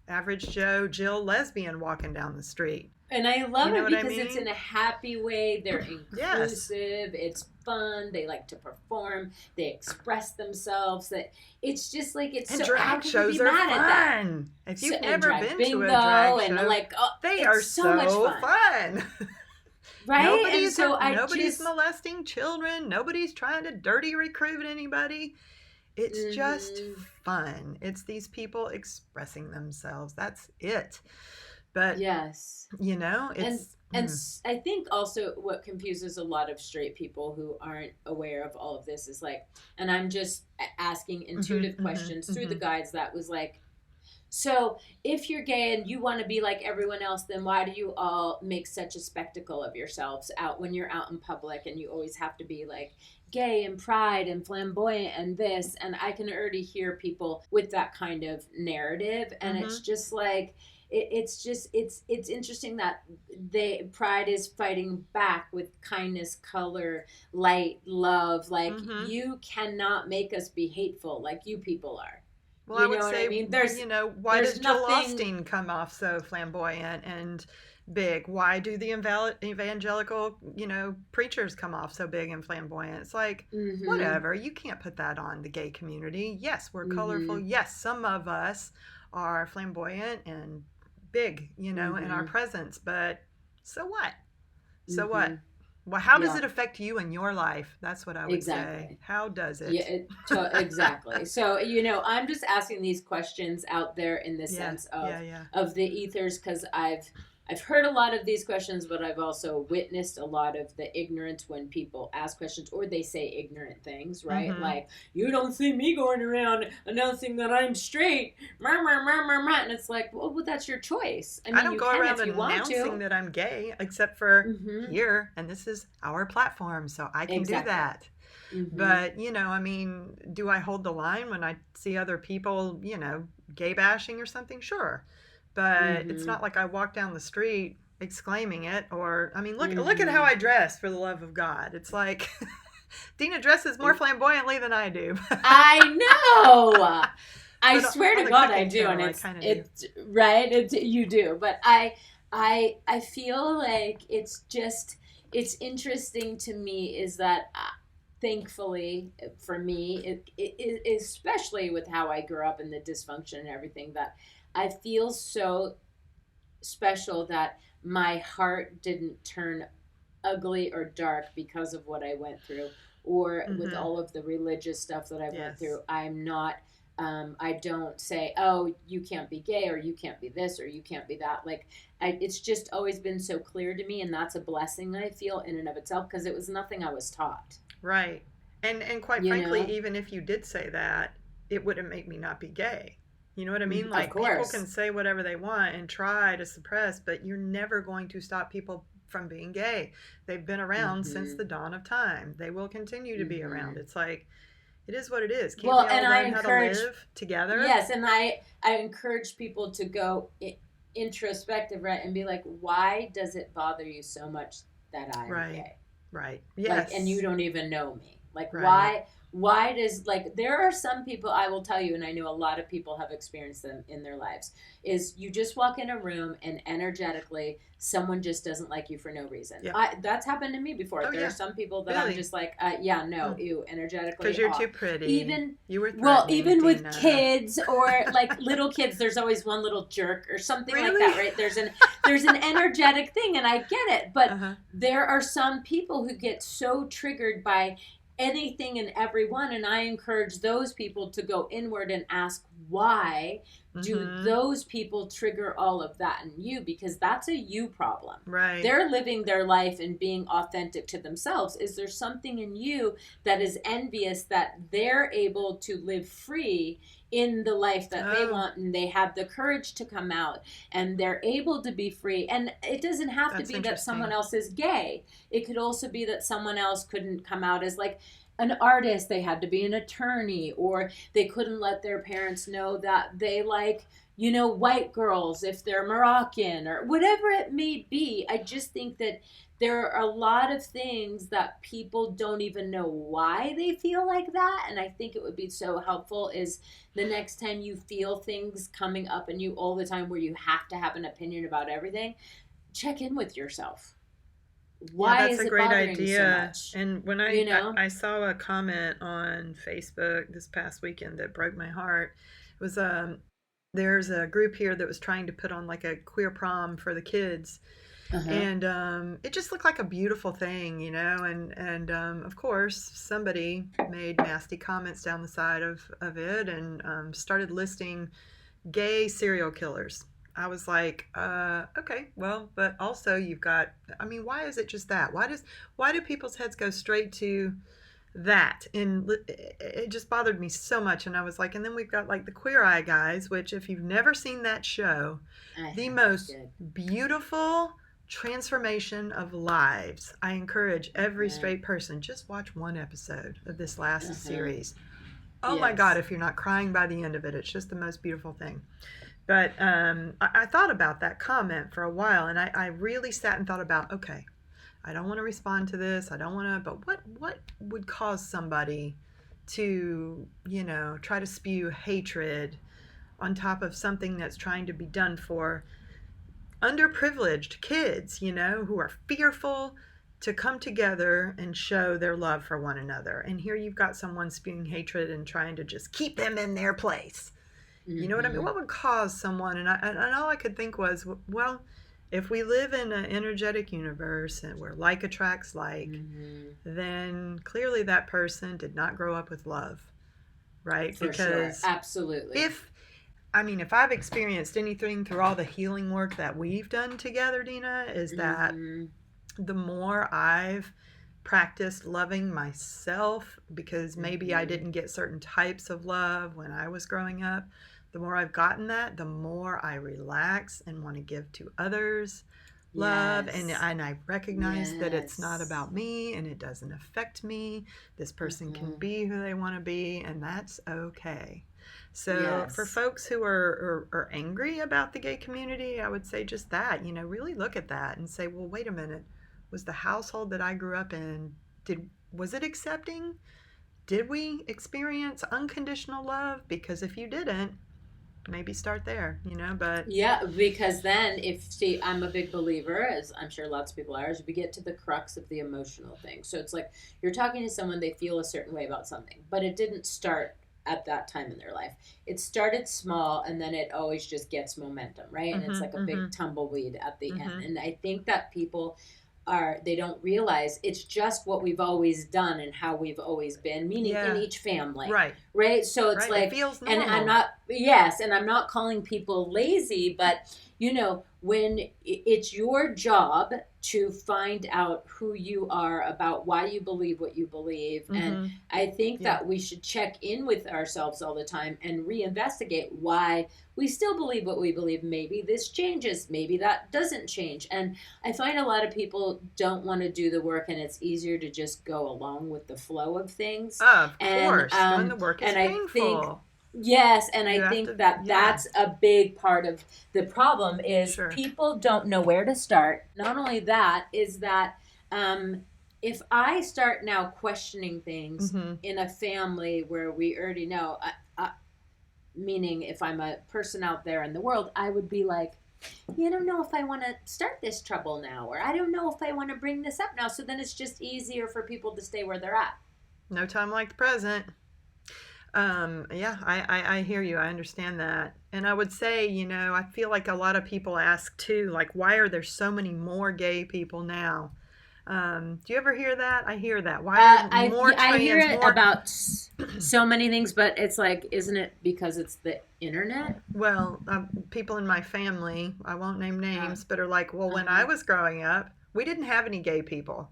average Joe Jill lesbian walking down the street. And I love it because it's in a happy way. They're inclusive. Yes. It's fun. They like to perform. They express themselves. That it's just like it's and so drag shows are fun. If you've never been to a drag show, they are so much fun. Right? Nobody's molesting children. Nobody's trying to dirty recruit anybody. It's just fun. It's these people expressing themselves. That's it. But yes, it's and I think also what confuses a lot of straight people who aren't aware of all of this is like, and I'm just asking intuitive questions through the guides. That was like, so if you're gay and you want to be like everyone else, then why do you all make such a spectacle of yourselves out when you're out in public, and you always have to be like gay and pride and flamboyant and this? And I can already hear people with that kind of narrative, and it's just like, it's interesting that pride is fighting back with kindness, color, light, love. Like you cannot make us be hateful like you people are. Well, I would say, why does Joel Osteen come off so flamboyant and big? Why do the evangelical, preachers come off so big and flamboyant? It's like, whatever. You can't put that on the gay community. Yes, we're colorful. Yes, some of us are flamboyant and big, in our presence. But so what? So what? Well, how does it affect you in your life? That's what I would say. How does it? Yeah, exactly. So, I'm just asking these questions out there in the sense of the ethers, because I've heard a lot of these questions, but I've also witnessed a lot of the ignorance when people ask questions or they say ignorant things, right? Like, you don't see me going around announcing that I'm straight, and it's like, well, that's your choice. I don't go around announcing that I'm gay, except for here, and this is our platform, so I can do that. But, do I hold the line when I see other people, gay bashing or something? Sure. But it's not like I walk down the street exclaiming it, or, look at how I dress, for the love of God. It's like, Dena dresses more flamboyantly than I do. I know! I swear to God I do, and it's right, you do. But I feel like it's interesting to me is that, thankfully, for me, it, especially with how I grew up and the dysfunction and everything, that I feel so special that my heart didn't turn ugly or dark because of what I went through, or with all of the religious stuff that I went through. I'm not, I don't say, oh, you can't be gay, or you can't be this, or you can't be that. Like, it's just always been so clear to me, and that's a blessing I feel in and of itself, because it was nothing I was taught. Right. And quite frankly, even if you did say that, it wouldn't make me not be gay. You know what I mean? Like, people can say whatever they want and try to suppress, but you're never going to stop people from being gay. They've been around since the dawn of time. They will continue to be around. It's like, it is what it is. Can't we all learn how to live together? Yes, and I encourage people to go introspective, right, and be like, why does it bother you so much that I'm gay? Right. Yes. Like, and you don't even know me. Like, why does, like, there are some people, I will tell you, and I know a lot of people have experienced them in their lives, is you just walk in a room and energetically someone just doesn't like you for no reason. That's happened to me before. There are some people that I'm just like, ew, energetically because you're too pretty. You were even Dena. With kids or like little kids, there's always one little jerk or something like that, right? There's an energetic thing, and I get it, but there are some people who get so triggered by anything and everyone, and I encourage those people to go inward and ask, why do those people trigger all of that in you? Because that's a you problem. Right. They're living their life and being authentic to themselves. Is there something in you that is envious that they're able to live free in the life that they want, and they have the courage to come out, and they're able to be free? And it doesn't have to be that someone else is gay. It could also be that someone else couldn't come out as like an artist. They had to be an attorney, or they couldn't let their parents know that they like white girls if they're Moroccan or whatever it may be. I just think that there are a lot of things that people don't even know why they feel like that. And I think it would be so helpful is the next time you feel things coming up in you all the time where you have to have an opinion about everything, check in with yourself. Why that's is a it great bothering you so idea. much? And when I saw a comment on Facebook this past weekend that broke my heart, it was there's a group here that was trying to put on like a queer prom for the kids, Uh-huh. and it just looked like a beautiful thing, and of course somebody made nasty comments down the side of it, and started listing gay serial killers. I was like, okay, well, but also you've got, I mean, why is it just that? Why do people's heads go straight to that? And it just bothered me so much. And I was like, and then we've got like the Queer Eye guys, which if you've never seen that show, the most beautiful transformation of lives. I encourage every straight person, just watch one episode of this last series. Oh my God, if you're not crying by the end of it, it's just the most beautiful thing. But I thought about that comment for a while, and I really sat and thought about, okay, I don't want to respond to this. I don't want to, but what would cause somebody to, try to spew hatred on top of something that's trying to be done for underprivileged kids, who are fearful to come together and show their love for one another. And here you've got someone spewing hatred and trying to just keep them in their place. You know what I mean? What would cause someone? And all I could think was, well, if we live in an energetic universe and where like attracts like, then clearly that person did not grow up with love, right? For because sure. Absolutely. If I've experienced anything through all the healing work that we've done together, Dena, is that the more I've practiced loving myself, because maybe I didn't get certain types of love when I was growing up, the more I've gotten that, the more I relax and want to give to others love. And I recognize that it's not about me and it doesn't affect me. This person can be who they want to be, and that's okay. So for folks who are angry about the gay community, I would say just that, really look at that and say, well, wait a minute. Was the household that I grew up in, was it accepting? Did we experience unconditional love? Because if you didn't, maybe start there, but because then I'm a big believer, as I'm sure lots of people are, as we get to the crux of the emotional thing. So it's like you're talking to someone, they feel a certain way about something, but it didn't start at that time in their life. It started small, and then it always just gets momentum, right? And it's like a big tumbleweed at the end. And I think that people they don't realize it's just what we've always done and how we've always been, meaning in each family. Right. So it's like, it feels normal. And I'm not calling people lazy, but when it's your job to find out who you are, about why you believe what you believe. And I think that we should check in with ourselves all the time and reinvestigate why we still believe what we believe. Maybe this changes, maybe that doesn't change. And I find a lot of people don't want to do the work, and it's easier to just go along with the flow of things. Of course, doing the work is painful. I think that's a big part of the problem is people don't know where to start. Not only that, is that if I start now questioning things in a family where we already know, meaning if I'm a person out there in the world, I would be like, I don't know if I want to start this trouble now, or I don't know if I want to bring this up now. So then it's just easier for people to stay where they're at. No time like the present. I hear you. I understand that. And I would say, I feel like a lot of people ask too, like, why are there so many more gay people now? Do you ever hear that? I hear that. Why are more trans? I hear it about so many things, but it's like, isn't it because it's the internet? Well, people in my family, I won't name names, but are like, well, when I was growing up, we didn't have any gay people.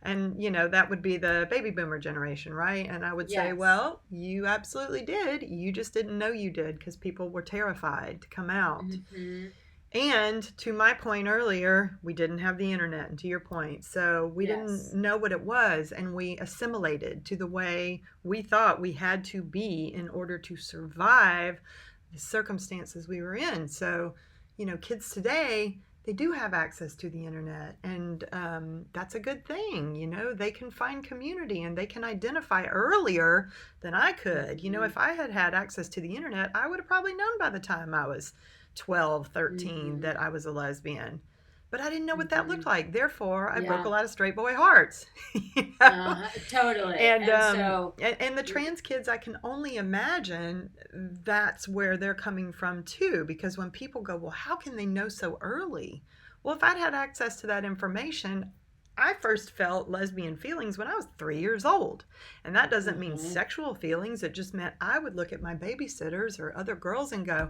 And, that would be the baby boomer generation, right? And I would say, well, you absolutely did. You just didn't know you did because people were terrified to come out. And to my point earlier, we didn't have the internet, and to your point. So we didn't know what it was, and we assimilated to the way we thought we had to be in order to survive the circumstances we were in. So, kids today, they do have access to the internet, and that's a good thing. They can find community and they can identify earlier than I could. If I had had access to the internet, I would have probably known by the time I was 12, 13 that I was a lesbian. But I didn't know what that looked like. Therefore, I broke a lot of straight boy hearts. Totally. And the trans kids, I can only imagine that's where they're coming from too. Because when people go, well, how can they know so early? Well, if I'd had access to that information, I first felt lesbian feelings when I was 3 years old. And that doesn't mean sexual feelings. It just meant I would look at my babysitters or other girls and go,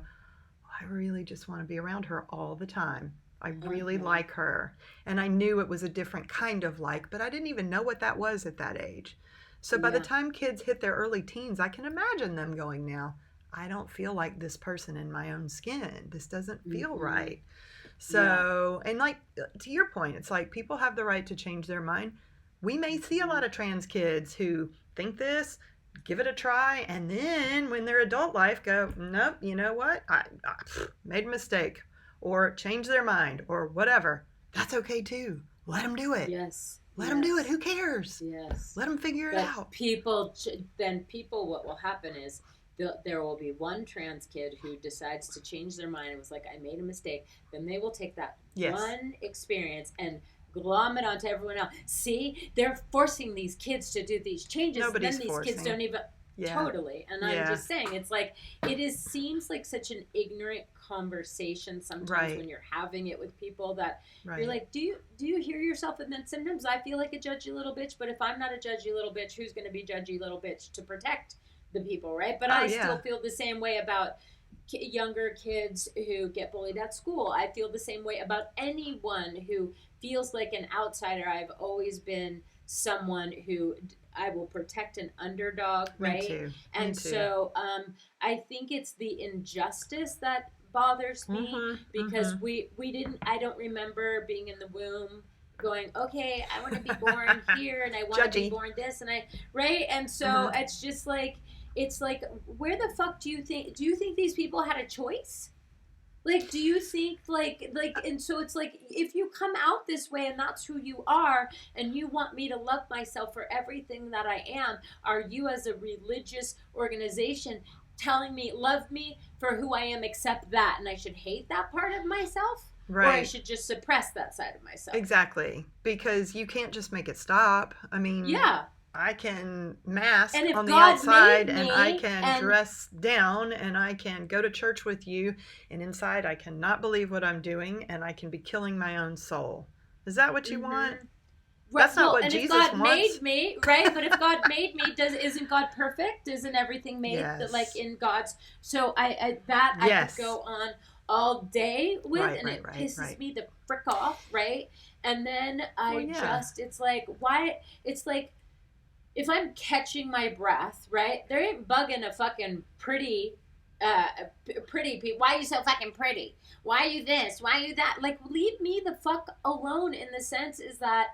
I really just want to be around her all the time. I really like her. And I knew it was a different kind of like, but I didn't even know what that was at that age. So by the time kids hit their early teens, I can imagine them going now, I don't feel like this person in my own skin. This doesn't feel right. So, and like to your point, it's like people have the right to change their mind. We may see a lot of trans kids who think this, give it a try, and then when their adult life go, nope, you know what? I made a mistake. Or change their mind, or whatever. That's okay too. Let them do it. Yes. Let them do it. Who cares? Yes. Let them figure it out. What will happen is there will be one trans kid who decides to change their mind and was like, I made a mistake. Then they will take that one experience and glom it onto everyone else. See, they're forcing these kids to do these changes. Nobody's then these forcing. Kids don't even. Yeah. Totally. And I'm just saying, it's like, seems like such an ignorant conversation sometimes when you're having it with people that you're like, do you hear yourself? And then sometimes I feel like a judgy little bitch, but if I'm not a judgy little bitch, who's going to be judgy little bitch to protect the people, right? But I still feel the same way about younger kids who get bullied at school. I feel the same way about anyone who feels like an outsider. I've always been someone who I will protect an underdog, right? Me too. And so I think it's the injustice that bothers me because I don't remember being in the womb going, okay, I want to be born here and I want to be born this and and so it's just like, where the fuck do you think these people had a choice? Like, do you think, and so it's like, if you come out this way and that's who you are, and you want me to love myself for everything that I am, are you as a religious organization telling me, love me for who I am, except that, and I should hate that part of myself? Right. Or I should just suppress that side of myself? Exactly. Because you can't just make it stop. I mean... Yeah. I can mask on the outside and I can dress down and I can go to church with you, and inside I cannot believe what I'm doing and I can be killing my own soul. Is that what you want? That's not what Jesus wants. And if God made me, right? But if God made me, isn't God perfect? Isn't everything made in God's? So I could go on all day with, and it pisses me the frick off, right? And then it's like, why? It's like, if I'm catching my breath, right, there ain't bugging a fucking pretty people. Why are you so fucking pretty? Why are you this? Why are you that? Like, leave me the fuck alone, in the sense is that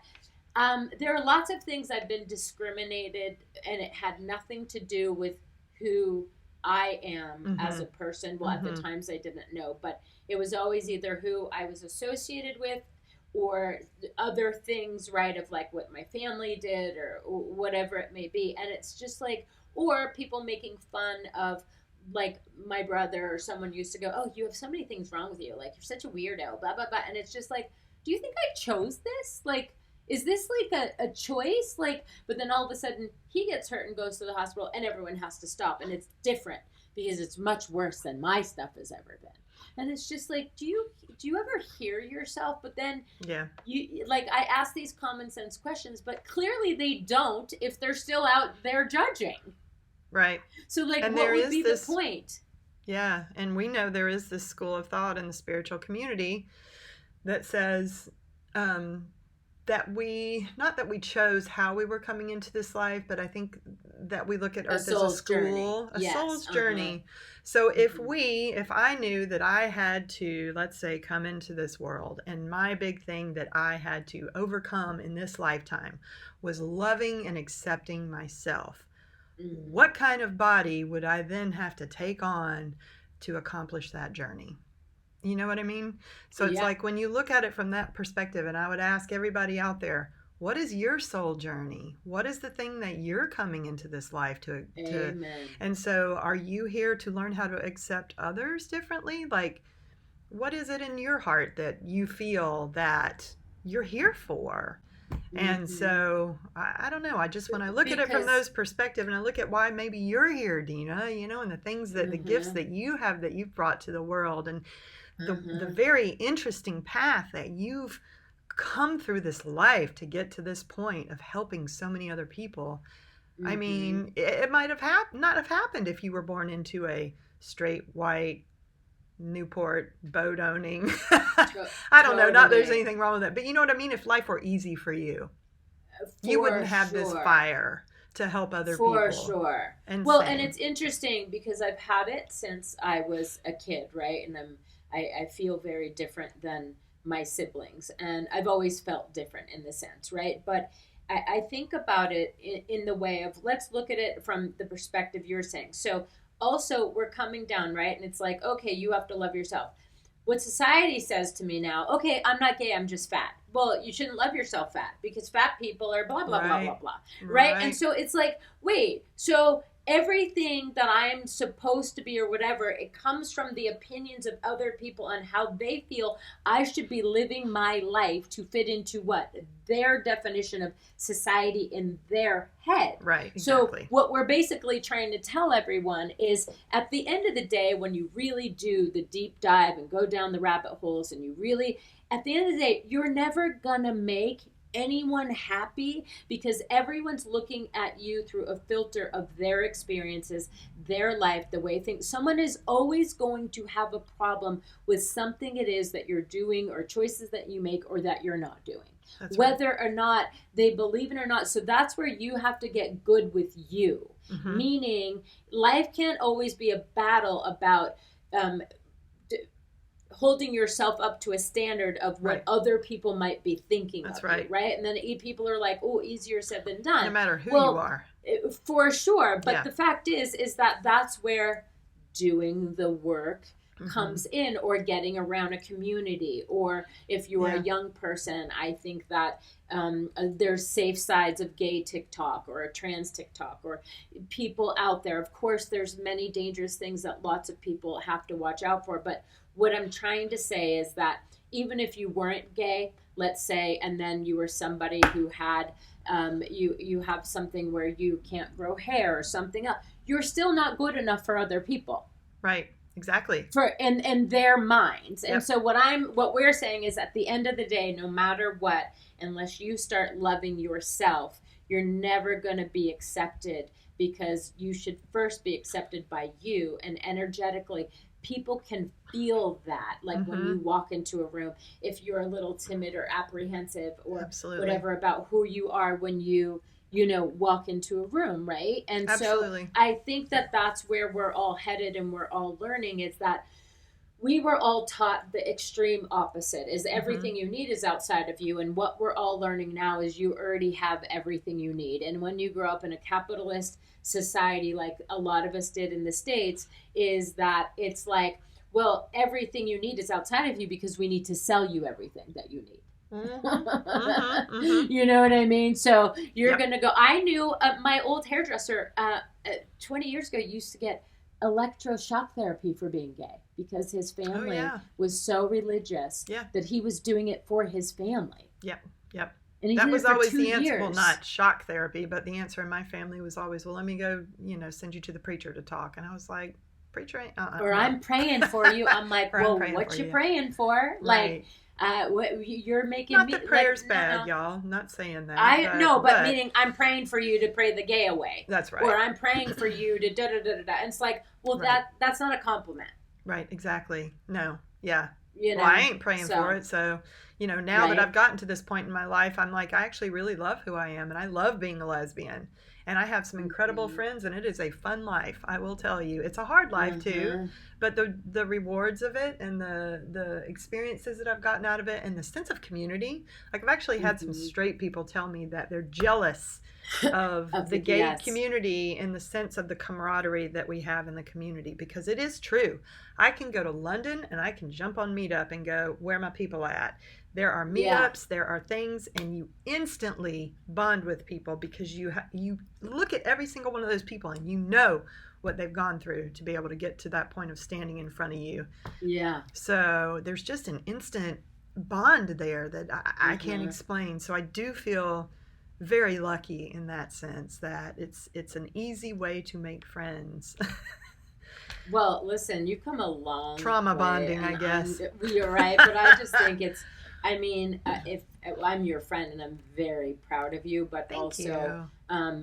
there are lots of things I've been discriminated, and it had nothing to do with who I am as a person. Well, at the times I didn't know, but it was always either who I was associated with or other things, right, of like what my family did or whatever it may be. And it's just like, or people making fun of, like, my brother or someone used to go, oh, you have so many things wrong with you. Like, you're such a weirdo, blah, blah, blah. And it's just like, do you think I chose this? Like, is this like a choice? Like, but then all of a sudden he gets hurt and goes to the hospital and everyone has to stop. And it's different because it's much worse than my stuff has ever been. And it's just like, do you ever hear yourself? But then you, like, I ask these common sense questions, but clearly they don't if they're still out there judging. Right. So, like, and what would be the point? Yeah. And we know there is this school of thought in the spiritual community that says that not that we chose how we were coming into this life, but I think that we look at Earth as a school, a soul's journey. So if I knew that I had to, let's say, come into this world, and my big thing that I had to overcome in this lifetime was loving and accepting myself, what kind of body would I then have to take on to accomplish that journey. You know what I mean? So it's Yeah. like when you look at it from that perspective, and I would ask everybody out there, what is your soul journey? What is the thing that you're coming into this life to? Amen. And so are you here to learn how to accept others differently? Like, what is it in your heart that you feel that you're here for? And so I don't know. I just, when I look at it from those perspective, and I look at why maybe you're here, Dena, you know, and the things that the gifts that you have that you've brought to the world, and the very interesting path that you've come through this life to get to this point of helping so many other people. I mean, it might have not have happened if you were born into a straight white Newport boat owning. I don't know. Not there's anything wrong with it, but you know what I mean. If life were easy for you, you wouldn't have this fire to help other people. For sure. And it's interesting because I've had it since I was a kid, right? And I feel very different than my siblings, and I've always felt different in the sense, right? But I think about it in the way of, let's look at it from the perspective you're saying. So also we're coming down, right? And it's like, okay, you have to love yourself. What society says to me now, okay, I'm not gay, I'm just fat. Well, you shouldn't love yourself fat because fat people are blah, blah, blah, blah, blah. Right? And so it's like, wait, so everything that I'm supposed to be or whatever, it comes from the opinions of other people on how they feel I should be living my life to fit into what? Their definition of society in their head. Right, exactly. So what we're basically trying to tell everyone is at the end of the day, when you really do the deep dive and go down the rabbit holes and you really, at the end of the day, you're never gonna make anyone happy because everyone's looking at you through a filter of their experiences, their life, the way things. Someone is always going to have a problem with something it is that you're doing or choices that you make or that you're not doing. That's whether right. or not they believe it or not. So that's where you have to get good with you. Meaning life can't always be a battle about holding yourself up to a standard of what other people might be thinking of you, right? And then people are like, oh, easier said than done. No matter who you are. For sure. But the fact is that that's where doing the work comes in, or getting around a community, or if you're a young person, I think that there's safe sides of gay TikTok or a trans TikTok or people out there. Of course, there's many dangerous things that lots of people have to watch out for, but what I'm trying to say is that even if you weren't gay, let's say, and then you were somebody who had, you have something where you can't grow hair or something else, you're still not good enough for other people. Right. Exactly. For in their minds. And so what we're saying is at the end of the day, no matter what, unless you start loving yourself, you're never going to be accepted, because you should first be accepted by you. And energetically, people can feel that, like when you walk into a room, if you're a little timid or apprehensive or whatever about who you are when you walk into a room, right? And so I think that that's where we're all headed and we're all learning, is that we were all taught the extreme opposite, is everything you need is outside of you. And what we're all learning now is you already have everything you need. And when you grow up in a capitalist society, like a lot of us did in the States, is that it's like, well, everything you need is outside of you because we need to sell you everything that you need. You know what I mean? So you're going to go, I knew my old hairdresser 20 years ago used to get electroshock therapy for being gay because his family was so religious that he was doing it for his family. Yep. And that was always the answer. Well, not shock therapy, but the answer in my family was always, well, let me go, send you to the preacher to talk. And I was like, preacher ain't, or I'm praying for you. I'm like, well, what you praying for? Like, what you're making not me, the prayer's like, bad, y'all. Not saying that. But meaning I'm praying for you to pray the gay away. That's right. Or I'm praying for you to da da da da da. And it's like, well, that's not a compliment. Right. Exactly. No. Yeah. Well, I ain't praying for it. So, now that I've gotten to this point in my life, I'm like, I actually really love who I am, and I love being a lesbian. And I have some incredible friends, and it is a fun life. I will tell you, it's a hard life too, but the rewards of it and the experiences that I've gotten out of it and the sense of community. Like, I've actually had some straight people tell me that they're jealous of the gay community and the sense of the camaraderie that we have in the community, because it is true. I can go to London and I can jump on Meetup and go, where are my people at? There are meetups, there are things, and you instantly bond with people because you look at every single one of those people and you know what they've gone through to be able to get to that point of standing in front of you. Yeah. So there's just an instant bond there that I can't explain. So I do feel very lucky in that sense that it's an easy way to make friends. Well, listen, you've come a long trauma way, bonding, I guess. You're right, but I just think it's. I mean, if I'm your friend and I'm very proud of you, but Thank you.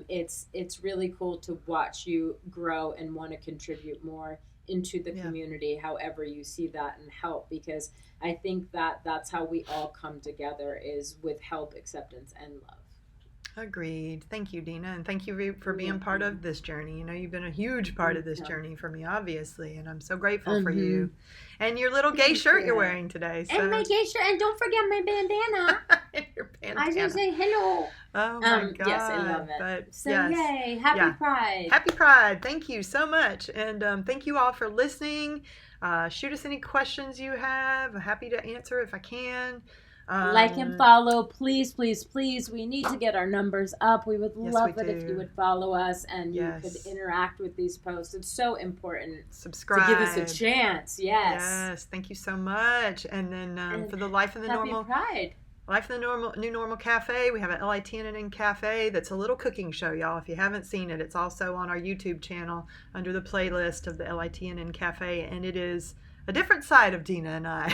It's really cool to watch you grow and want to contribute more into the community, however you see that, and help, because I think that's how we all come together, is with help, acceptance, and love. Agreed. Thank you, Dena, and thank you for being part of this journey. You've been a huge part of this journey for me, obviously, and I'm so grateful for you. And your little gay shirt you're wearing today. So. And my gay shirt, and don't forget my bandana. And your bandana. I should say hello. Oh my God. Yes, I love it. But so yay, happy Pride. Happy Pride. Thank you so much. And thank you all for listening. Shoot us any questions you have. I'm happy to answer if I can. Like and follow, please, please, please. We need to get our numbers up. We would love it if you would follow us and you could interact with these posts. It's so important. Subscribe. To give us a chance. Yes. Yes. Thank you so much. And then for the Life in the Happy Normal Pride. Life in the New Normal Cafe, we have an LITNN Cafe that's a little cooking show, y'all. If you haven't seen it, it's also on our YouTube channel under the playlist of the LITNN Cafe, and it is a different side of Dena and I,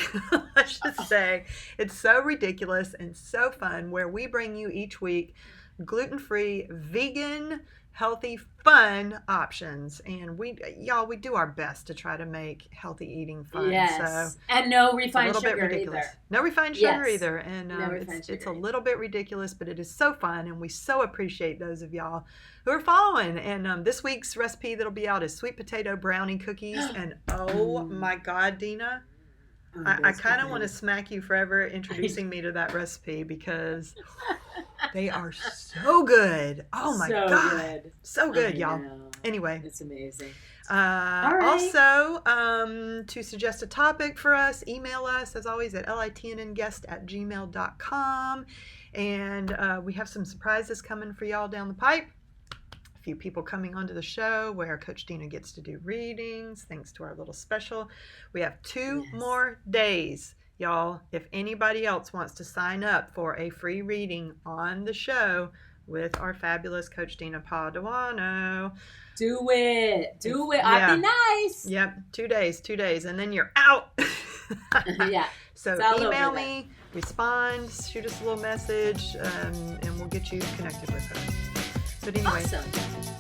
let's just say. It's so ridiculous and so fun, where we bring you each week gluten-free, vegan, healthy, fun options. And we do our best to try to make healthy eating fun. Yes. So and no refined sugar either. No refined sugar either. And it's a little bit ridiculous, but it is so fun. And we so appreciate those of y'all who are following. And this week's recipe that'll be out is sweet potato brownie cookies. And oh my God, Dena, I kind of want to smack you forever introducing me to that recipe, because they are so good. Oh my God. So good, y'all. Anyway. It's amazing. Also, to suggest a topic for us, email us, as always, at litnnguest@gmail.com. And we have some surprises coming for y'all down the pipe. A few people coming onto the show where Coach Dena gets to do readings, thanks to our little special. We have 2 more days. Y'all, if anybody else wants to sign up for a free reading on the show with our fabulous Coach Dena Paduano, do it. I'll be nice. Yep, 2 days, and then you're out. So email me, respond, shoot us a little message, and we'll get you connected with her. But anyway,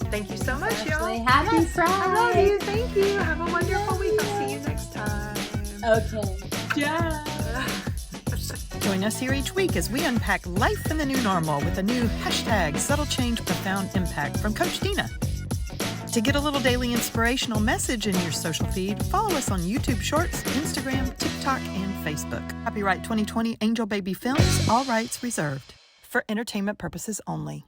thank you so much, y'all. Happy Pride. I love you. Thank you. Have a wonderful week. I'll see you next time. Okay. Yeah. Join us here each week as we unpack life in the new normal with a new hashtag Subtle Change Profound Impact from Coach Dena. To get a little daily inspirational message in your social feed, follow us on YouTube Shorts, Instagram, TikTok, and Facebook. Copyright 2020 Angel Baby Films, all rights reserved. For entertainment purposes only.